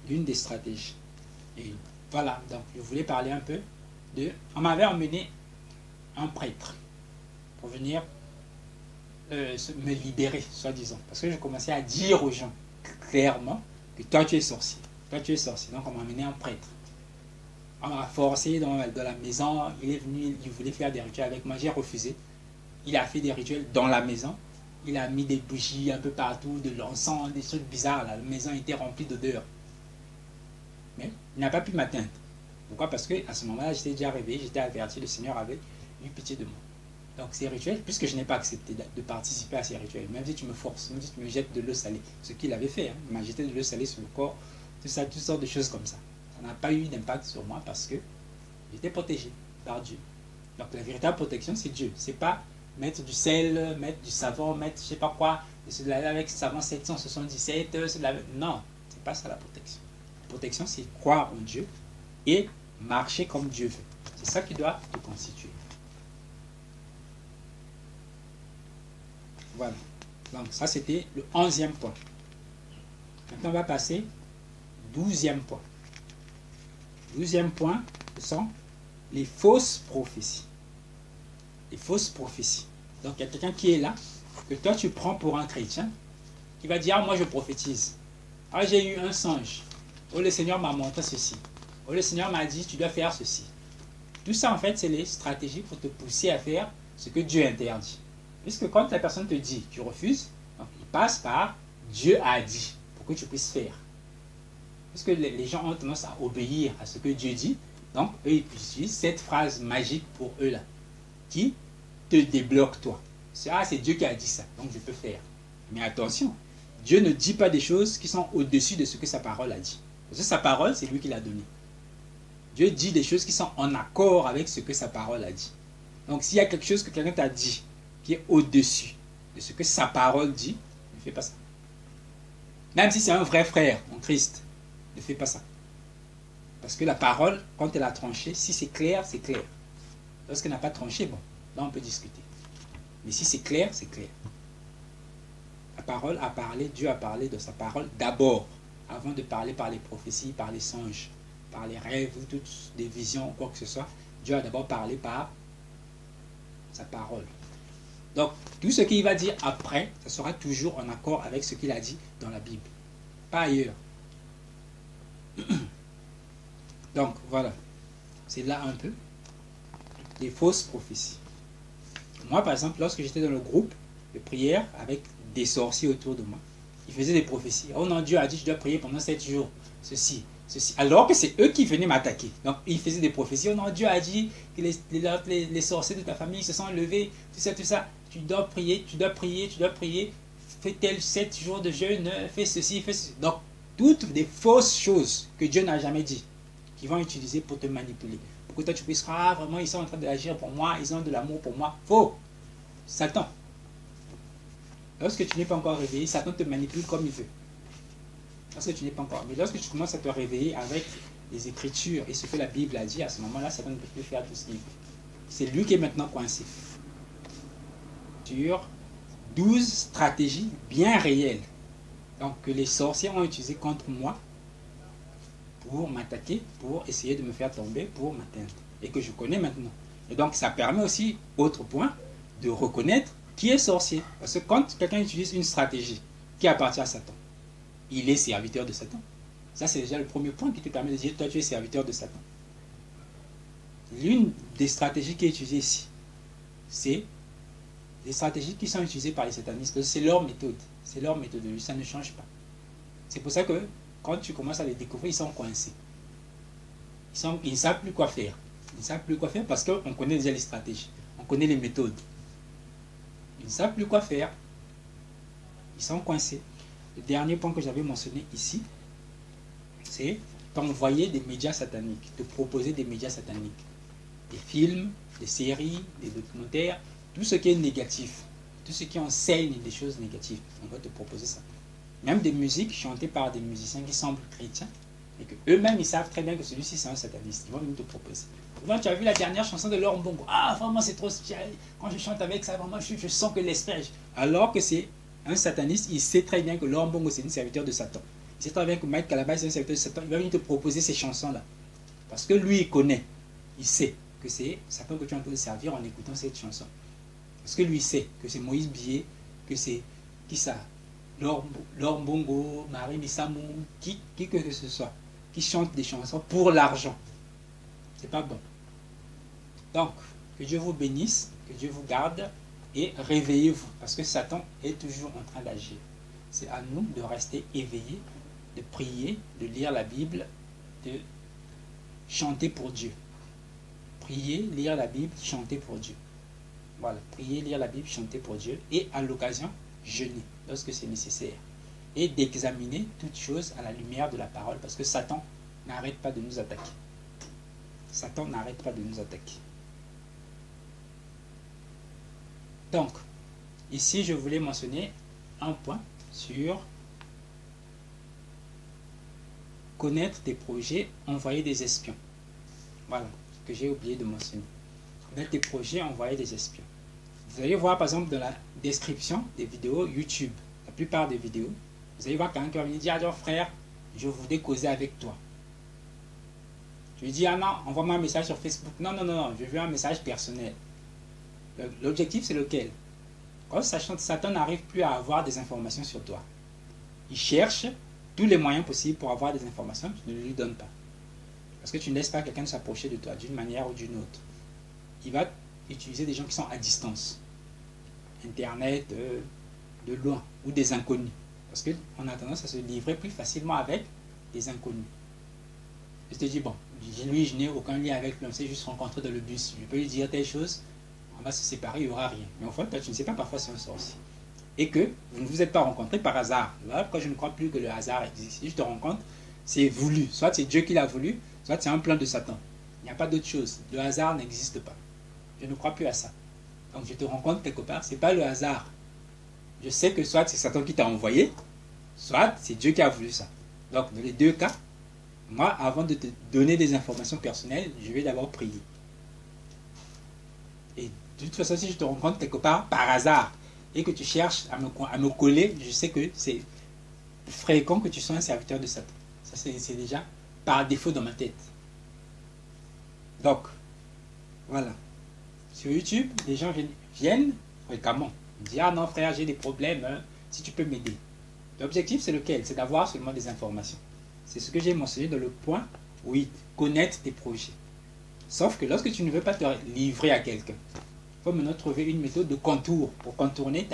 l'une des stratégies. Et voilà, donc je voulais parler un peu de... On m'avait emmené un prêtre pour venir me libérer, soi-disant. Parce que je commençais à dire aux gens clairement que toi, tu es sorcier. Toi, tu es sorcier. Donc, on m'a emmené un prêtre. On m'a forcé dans la maison. Il est venu, il voulait faire des rituels avec moi. J'ai refusé. Il a fait des rituels dans la maison. Il a mis des bougies un peu partout, de l'encens, des trucs bizarres. La maison était remplie d'odeurs. Mais il n'a pas pu m'atteindre. Pourquoi? Parce qu'à ce moment-là, j'étais déjà réveillé, j'étais averti, le Seigneur avait eu pitié de moi. Donc ces rituels, puisque je n'ai pas accepté de participer à ces rituels, même si tu me forces, même si tu me jettes de l'eau salée, ce qu'il avait fait, il m'a jeté de l'eau salée sur le corps, tout ça, toutes sortes de choses comme ça. Ça n'a pas eu d'impact sur moi parce que j'étais protégé par Dieu. Donc la véritable protection, c'est Dieu. C'est pas mettre du sel, mettre du savon, mettre je sais pas quoi, se laver avec savon 777, non, c'est pas ça la protection. La protection, c'est croire en Dieu et marcher comme Dieu veut. C'est ça qui doit te constituer. Voilà. Donc ça, c'était le 11e point. Maintenant, on va passer au 12e point. 12e point, ce sont les fausses prophéties. Les fausses prophéties. Donc, il y a quelqu'un qui est là, que toi, tu prends pour un chrétien, qui va dire, ah, moi, je prophétise. Ah, j'ai eu un songe. Oh, le Seigneur m'a montré ceci. Oh, le Seigneur m'a dit, tu dois faire ceci. Tout ça, en fait, c'est les stratégies pour te pousser à faire ce que Dieu interdit. Puisque quand la personne te dit, tu refuses, donc il passe par Dieu a dit, pour que tu puisses faire. Puisque les gens ont tendance à obéir à ce que Dieu dit, donc eux, ils utilisent cette phrase magique pour eux là, qui te débloque toi. C'est Dieu qui a dit ça, donc je peux faire. Mais attention, Dieu ne dit pas des choses qui sont au-dessus de ce que sa parole a dit. Parce que sa parole, c'est lui qui l'a donnée. Dieu dit des choses qui sont en accord avec ce que sa parole a dit. Donc s'il y a quelque chose que quelqu'un t'a dit, qui est au-dessus de ce que sa parole dit, ne fais pas ça. Même si c'est un vrai frère en Christ, ne fais pas ça. Parce que la parole, quand elle a tranché, si c'est clair, c'est clair. Lorsqu'elle n'a pas tranché, bon, là on peut discuter. Mais si c'est clair, c'est clair. La parole a parlé, Dieu a parlé de sa parole d'abord, avant de parler par les prophéties, par les songes, par les rêves, ou toutes des visions, quoi que ce soit. Dieu a d'abord parlé par sa parole. Donc, tout ce qu'il va dire après, ça sera toujours en accord avec ce qu'il a dit dans la Bible. Pas ailleurs. Donc, voilà. c'est là un peu des fausses prophéties. Moi, par exemple, lorsque j'étais dans le groupe de prière avec des sorciers autour de moi, ils faisaient des prophéties. Oh non, Dieu a dit, je dois prier pendant 7 jours. Ceci. Alors que c'est eux qui venaient m'attaquer. Donc, ils faisaient des prophéties. Oh non, Dieu a dit que les sorciers de ta famille se sont levés. Tout ça, tout ça. Tu dois prier, tu dois prier, tu dois prier. Fais tel 7 jours de jeûne, fais ceci, fais ceci. Donc, toutes des fausses choses que Dieu n'a jamais dit, qui vont utiliser pour te manipuler. Pour que toi, tu puisses, ah, vraiment, ils sont en train d'agir pour moi, ils ont de l'amour pour moi. Faux. Satan. Lorsque tu n'es pas encore réveillé, Satan te manipule comme il veut. Lorsque tu n'es pas encore. Mais lorsque tu commences à te réveiller avec les Écritures et ce que la Bible a dit, à ce moment-là, Satan ne peut plus faire tout ce qu'il veut. C'est lui qui est maintenant coincé. Sur 12 stratégies bien réelles. Donc, que les sorciers ont utilisées contre moi pour m'attaquer, pour essayer de me faire tomber, pour m'atteindre. Et que je connais maintenant. Et donc, ça permet aussi, autre point, de reconnaître qui est sorcier. Parce que quand quelqu'un utilise une stratégie qui appartient à Satan, il est serviteur de Satan. Ça, c'est déjà le premier point qui te permet de dire, toi, tu es serviteur de Satan. L'une des stratégies qui est utilisée ici, c'est des stratégies qui sont utilisées par les satanistes. Parce que c'est leur méthode. C'est leur méthodologie. Ça ne change pas. C'est pour ça que quand tu commences à les découvrir, ils sont coincés. Ils ne savent plus quoi faire. Ils ne savent plus quoi faire parce qu'on connaît déjà les stratégies. On connaît les méthodes. Ils ne savent plus quoi faire. Ils sont coincés. Le dernier point que j'avais mentionné ici, c'est t'envoyer des médias sataniques, te proposer des médias sataniques. Des films, des séries, des documentaires, tout ce qui est négatif, tout ce qui enseigne des choses négatives. On va te proposer ça. Même des musiques chantées par des musiciens qui semblent chrétiens, et que eux-mêmes ils savent très bien que celui-ci c'est un sataniste. Ils vont venir te proposer. Souvent, tu as vu la dernière chanson de Laurent Bongo. Ah, vraiment, c'est trop spécial. Quand je chante avec ça, vraiment, je sens que l'esprit. Alors que c'est un sataniste, il sait très bien que Laurent Bongo, c'est un serviteur de Satan. Il sait très bien que Mike Calabash, c'est un serviteur de Satan. Il va venir te proposer ces chansons-là. Parce que lui, il connaît. Il sait que c'est Satan que tu es en train de servir en écoutant cette chanson. Parce que lui, il sait que c'est Moïse Billet, que c'est qui ça, Laurent Bongo, Marie Missamou, qui que ce soit, qui chante des chansons pour l'argent. C'est pas bon. Donc, que Dieu vous bénisse, que Dieu vous garde et réveillez-vous. Parce que Satan est toujours en train d'agir. C'est à nous de rester éveillés, de prier, de lire la Bible, de chanter pour Dieu. Prier, lire la Bible, chanter pour Dieu. Voilà, prier, lire la Bible, chanter pour Dieu. Et à l'occasion, jeûner lorsque c'est nécessaire. Et d'examiner toutes choses à la lumière de la parole. Parce que Satan n'arrête pas de nous attaquer. Satan n'arrête pas de nous attaquer. Donc, ici, je voulais mentionner un point sur connaître tes projets, envoyer des espions. Voilà, ce que j'ai oublié de mentionner. Connaître tes projets, envoyer des espions. Vous allez voir, par exemple, dans la description des vidéos YouTube, la plupart des vidéos, vous allez voir quelqu'un qui va venir dire, alors frère, je voudrais causer avec toi. Je lui dis, ah non, envoie-moi un message sur Facebook. Non, non, non, non, je veux un message personnel. L'objectif, c'est lequel? Quand Satan n'arrive plus à avoir des informations sur toi, il cherche tous les moyens possibles pour avoir des informations, tu ne lui donnes pas. Parce que tu ne laisses pas quelqu'un s'approcher de toi d'une manière ou d'une autre. Il va utiliser des gens qui sont à distance. Internet, de loin, ou des inconnus. Parce qu'on a tendance à se livrer plus facilement avec des inconnus. Je te dis, bon, lui, je n'ai aucun lien avec lui, on s'est juste rencontré dans le bus. Je peux lui dire telle chose, on va se séparer, il n'y aura rien. Mais en fait, toi, tu ne sais pas, parfois c'est un sorcier. Et que vous ne vous êtes pas rencontrés par hasard. Voilà pourquoi je ne crois plus que le hasard existe. Si je te rencontre, c'est voulu. Soit c'est Dieu qui l'a voulu, soit c'est un plan de Satan. Il n'y a pas d'autre chose. Le hasard n'existe pas. Je ne crois plus à ça. Donc je te rencontre quelque part, ce n'est pas le hasard. Je sais que soit c'est Satan qui t'a envoyé, soit c'est Dieu qui a voulu ça. Donc dans les deux cas, moi, avant de te donner des informations personnelles, je vais d'abord prier. Et de toute façon, si je te rencontre quelque part par hasard et que tu cherches à me coller, je sais que c'est fréquent que tu sois un serviteur de Satan. Ça, c'est déjà par défaut dans ma tête. Donc, voilà. Sur YouTube, les gens viennent fréquemment. Ils disent, ah non frère, j'ai des problèmes, hein, si tu peux m'aider. L'objectif, c'est lequel? C'est d'avoir seulement des informations. C'est ce que j'ai mentionné dans le point 8. Connaître tes projets. Sauf que lorsque tu ne veux pas te livrer à quelqu'un, il faut maintenant trouver une méthode de contour pour contourner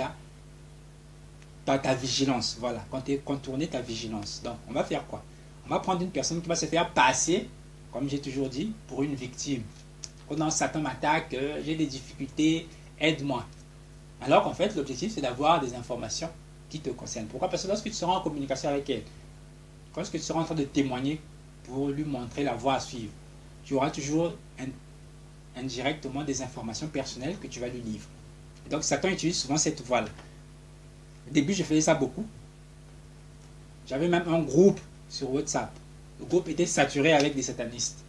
ta vigilance. Voilà, contourner ta vigilance. Donc, on va faire quoi? On va prendre une personne qui va se faire passer, comme j'ai toujours dit, pour une victime. Quand Satan m'attaque, j'ai des difficultés, aide-moi. Alors qu'en fait, l'objectif, c'est d'avoir des informations qui te concernent. Pourquoi? Parce que lorsque tu seras en communication avec elle, lorsque tu seras en train de témoigner pour lui montrer la voie à suivre, tu auras toujours indirectement des informations personnelles que tu vas lui livrer. Et donc, Satan utilise souvent cette voie-là. Au début, je faisais ça beaucoup. J'avais même un groupe sur WhatsApp. Le groupe était saturé avec des satanistes.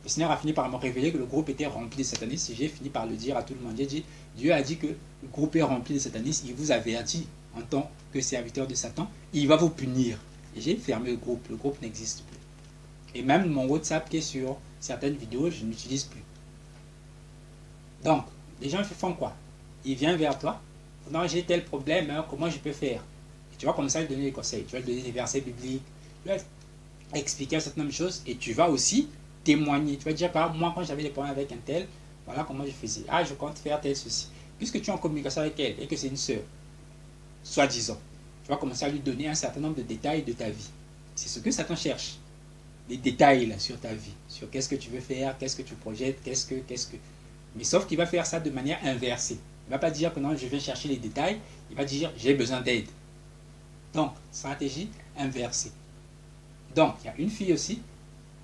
Le Seigneur a fini par me révéler que le groupe était rempli de satanistes. Et j'ai fini par le dire à tout le monde. J'ai dit, Dieu a dit que le groupe est rempli de satanistes. Il vous avertit en tant que serviteur de Satan. Il va vous punir. Et j'ai fermé le groupe. Le groupe n'existe plus. Et même mon WhatsApp qui est sur certaines vidéos, je n'utilise plus. Donc, les gens font quoi? Ils viennent vers toi. Non, j'ai tel problème, hein, comment je peux faire? Et tu vas commencer à lui donner des conseils. Tu vas lui donner des versets bibliques. Tu vas expliquer certaines choses. Et tu vas aussi témoigner. Tu vas dire, par moi, quand j'avais des problèmes avec un tel, voilà comment je faisais. Ah, je compte faire tel ceci. Puisque tu es en communication avec elle et que c'est une sœur, soi-disant, tu vas commencer à lui donner un certain nombre de détails de ta vie. C'est ce que Satan cherche. Des détails là, sur ta vie. Sur qu'est-ce que tu veux faire, qu'est-ce que tu projettes, qu'est-ce que... Mais sauf qu'il va faire ça de manière inversée. Il ne va pas dire que non, je vais chercher les détails. Il va dire, j'ai besoin d'aide. Donc, stratégie inversée. Donc, il y a une fille aussi.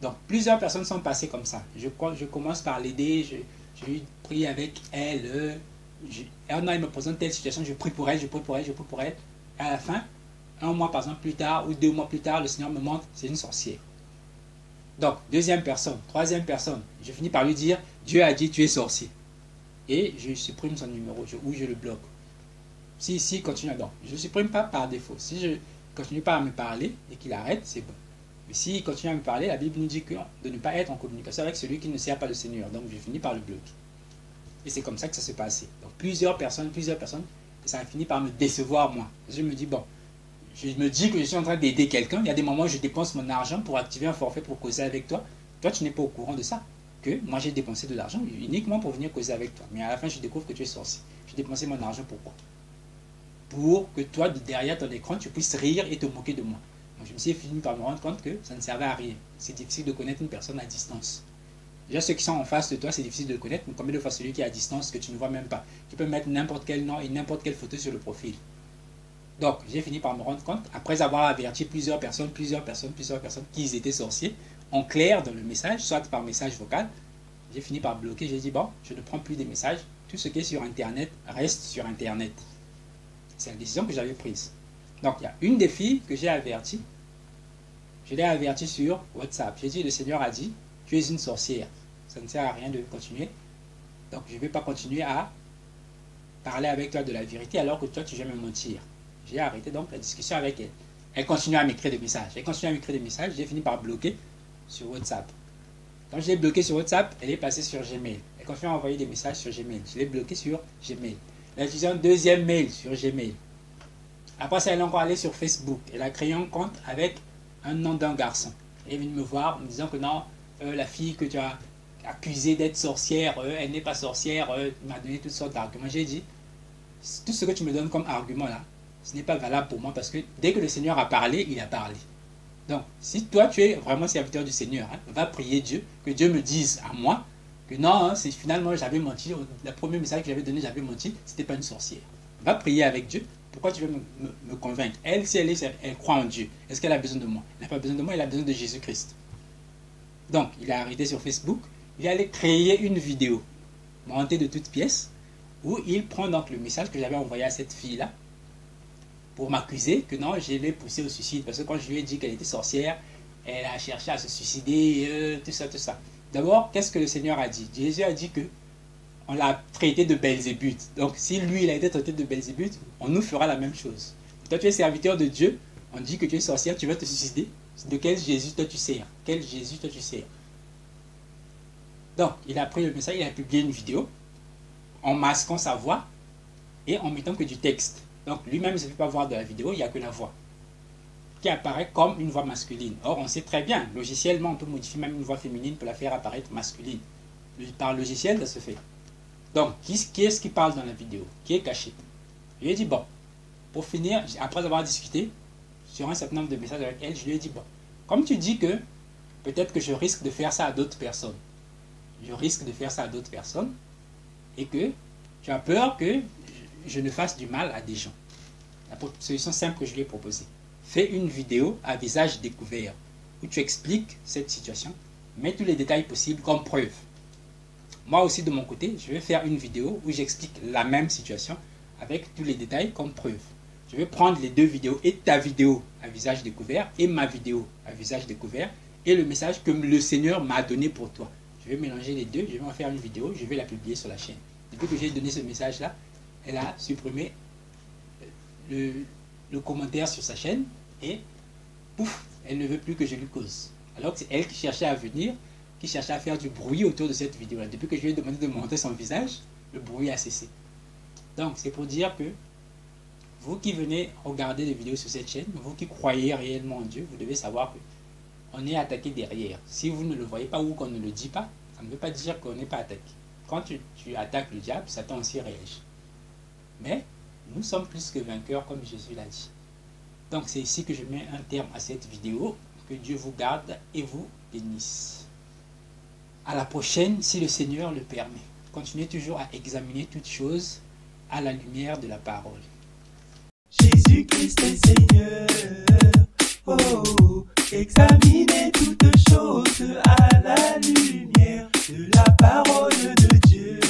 Donc, plusieurs personnes sont passées comme ça. Je commence par l'aider, je lui prie avec elle. Elle me présente telle situation, je prie pour elle, je prie pour elle, je prie pour elle. Et à la fin, un mois par exemple plus tard ou 2 mois plus tard, le Seigneur me montre, c'est une sorcière. Donc, deuxième personne, troisième personne, je finis par lui dire, Dieu a dit, tu es sorcier. Et je supprime son numéro, ou je le bloque. Si continue, donc, je ne supprime pas par défaut. Si je continue pas à me parler et qu'il arrête, c'est bon. Mais s'il continue à me parler, la Bible nous dit de ne pas être en communication avec celui qui ne sert pas le Seigneur. Donc, je finis par le bloquer. Et c'est comme ça que ça s'est passé. Donc, plusieurs personnes, et ça a fini par me décevoir, moi. Je me dis, bon, je me dis que je suis en train d'aider quelqu'un. Il y a des moments où je dépense mon argent pour activer un forfait pour causer avec toi. Toi, tu n'es pas au courant de ça. Que moi, j'ai dépensé de l'argent uniquement pour venir causer avec toi. Mais à la fin, je découvre que tu es sorcier. J'ai dépensé mon argent pourquoi? Pour que toi, derrière ton écran, tu puisses rire et te moquer de moi. Donc, je me suis fini par me rendre compte que ça ne servait à rien. C'est difficile de connaître une personne à distance. Déjà, ceux qui sont en face de toi, c'est difficile de le connaître. Mais combien de fois celui qui est à distance que tu ne vois même pas? Tu peux mettre n'importe quel nom et n'importe quelle photo sur le profil. Donc, j'ai fini par me rendre compte, après avoir averti plusieurs personnes qu'ils étaient sorciers, en clair dans le message, soit par message vocal, j'ai fini par bloquer. J'ai dit, bon, je ne prends plus des messages. Tout ce qui est sur Internet reste sur Internet. C'est la décision que j'avais prise. Donc, il y a une des filles que j'ai avertie. Je l'ai avertie sur WhatsApp. J'ai dit, le Seigneur a dit, tu es une sorcière. Ça ne sert à rien de continuer. Donc, je ne vais pas continuer à parler avec toi de la vérité alors que toi, tu viens me mentir. J'ai arrêté donc la discussion avec elle. Elle continue à m'écrire des messages. J'ai fini par bloquer sur WhatsApp. Quand je l'ai bloqué sur WhatsApp, elle est passée sur Gmail. Elle continue à envoyer des messages sur Gmail. Je l'ai bloqué sur Gmail. Elle a utilisé un deuxième mail sur Gmail. Après ça, elle est encore allée sur Facebook. Elle a créé un compte avec un nom d'un garçon. Elle est venue me voir en me disant que non, la fille que tu as accusée d'être sorcière, elle n'est pas sorcière. Elle m'a donné toutes sortes d'arguments. J'ai dit, tout ce que tu me donnes comme argument là, ce n'est pas valable pour moi parce que dès que le Seigneur a parlé, il a parlé. Donc, si toi tu es vraiment serviteur du Seigneur, va prier Dieu, que Dieu me dise à moi que non, c'est finalement j'avais menti, le premier message que j'avais donné, j'avais menti, c'était pas une sorcière. Va prier avec Dieu. Pourquoi tu veux me convaincre? Elle, si elle croit en Dieu, est-ce qu'elle a besoin de moi? Elle n'a pas besoin de moi, elle a besoin de Jésus-Christ. Donc, il est arrêté sur Facebook, il est allé créer une vidéo, montée de toutes pièces, où il prend donc le message que j'avais envoyé à cette fille-là, pour m'accuser que non, je l'ai poussée au suicide. Parce que quand je lui ai dit qu'elle était sorcière, elle a cherché à se suicider, tout ça. D'abord, qu'est-ce que le Seigneur a dit? Jésus a dit que on l'a traité de Belzébuth. Donc, si lui, il a été traité de Belzébuth, on nous fera la même chose. Toi, tu es serviteur de Dieu, on dit que tu es sorcière, tu vas te suicider. De quel Jésus toi tu sers? Quel Jésus toi tu sers? Donc, il a pris le message, il a publié une vidéo en masquant sa voix et en mettant que du texte. Donc lui-même ne se fait pas voir de la vidéo, il n'y a que la voix qui apparaît comme une voix masculine. Or, on sait très bien, logiciellement, on peut modifier même une voix féminine pour la faire apparaître masculine. par logiciel, ça se fait. Donc, qui est-ce qui parle dans la vidéo? Qui est caché? Je lui ai dit, bon, pour finir, après avoir discuté sur un certain nombre de messages avec elle, je lui ai dit, bon, comme tu dis que peut-être que je risque de faire ça à d'autres personnes, et que tu as peur que je ne fasse du mal à des gens. La solution simple que je lui ai proposée: fais une vidéo à visage découvert où tu expliques cette situation, mets tous les détails possibles comme preuve. Moi aussi de mon côté, je vais faire une vidéo où j'explique la même situation avec tous les détails comme preuve. Je vais prendre les deux vidéos, et ta vidéo à visage découvert et ma vidéo à visage découvert, et le message que le Seigneur m'a donné pour toi. Je vais mélanger les deux, je vais en faire une vidéo, je vais la publier sur la chaîne. Depuis que j'ai donné ce message-là, elle a supprimé le commentaire sur sa chaîne et pouf, elle ne veut plus que je lui cause. Alors que c'est elle qui cherchait à venir, qui cherchait à faire du bruit autour de cette vidéo-là. Depuis que je lui ai demandé de montrer son visage, le bruit a cessé. Donc c'est pour dire que vous qui venez regarder des vidéos sur cette chaîne, vous qui croyez réellement en Dieu, vous devez savoir qu'on est attaqué derrière. Si vous ne le voyez pas ou qu'on ne le dit pas, ça ne veut pas dire qu'on n'est pas attaqué. Quand tu attaques le diable, Satan aussi réagit. Mais nous sommes plus que vainqueurs, comme Jésus l'a dit. Donc c'est ici que je mets un terme à cette vidéo. Que Dieu vous garde et vous bénisse. À la prochaine, si le Seigneur le permet. Continuez toujours à examiner toutes choses à la lumière de la parole. Jésus-Christ est Seigneur. Oh, examinez toutes choses à la lumière de la parole de Dieu.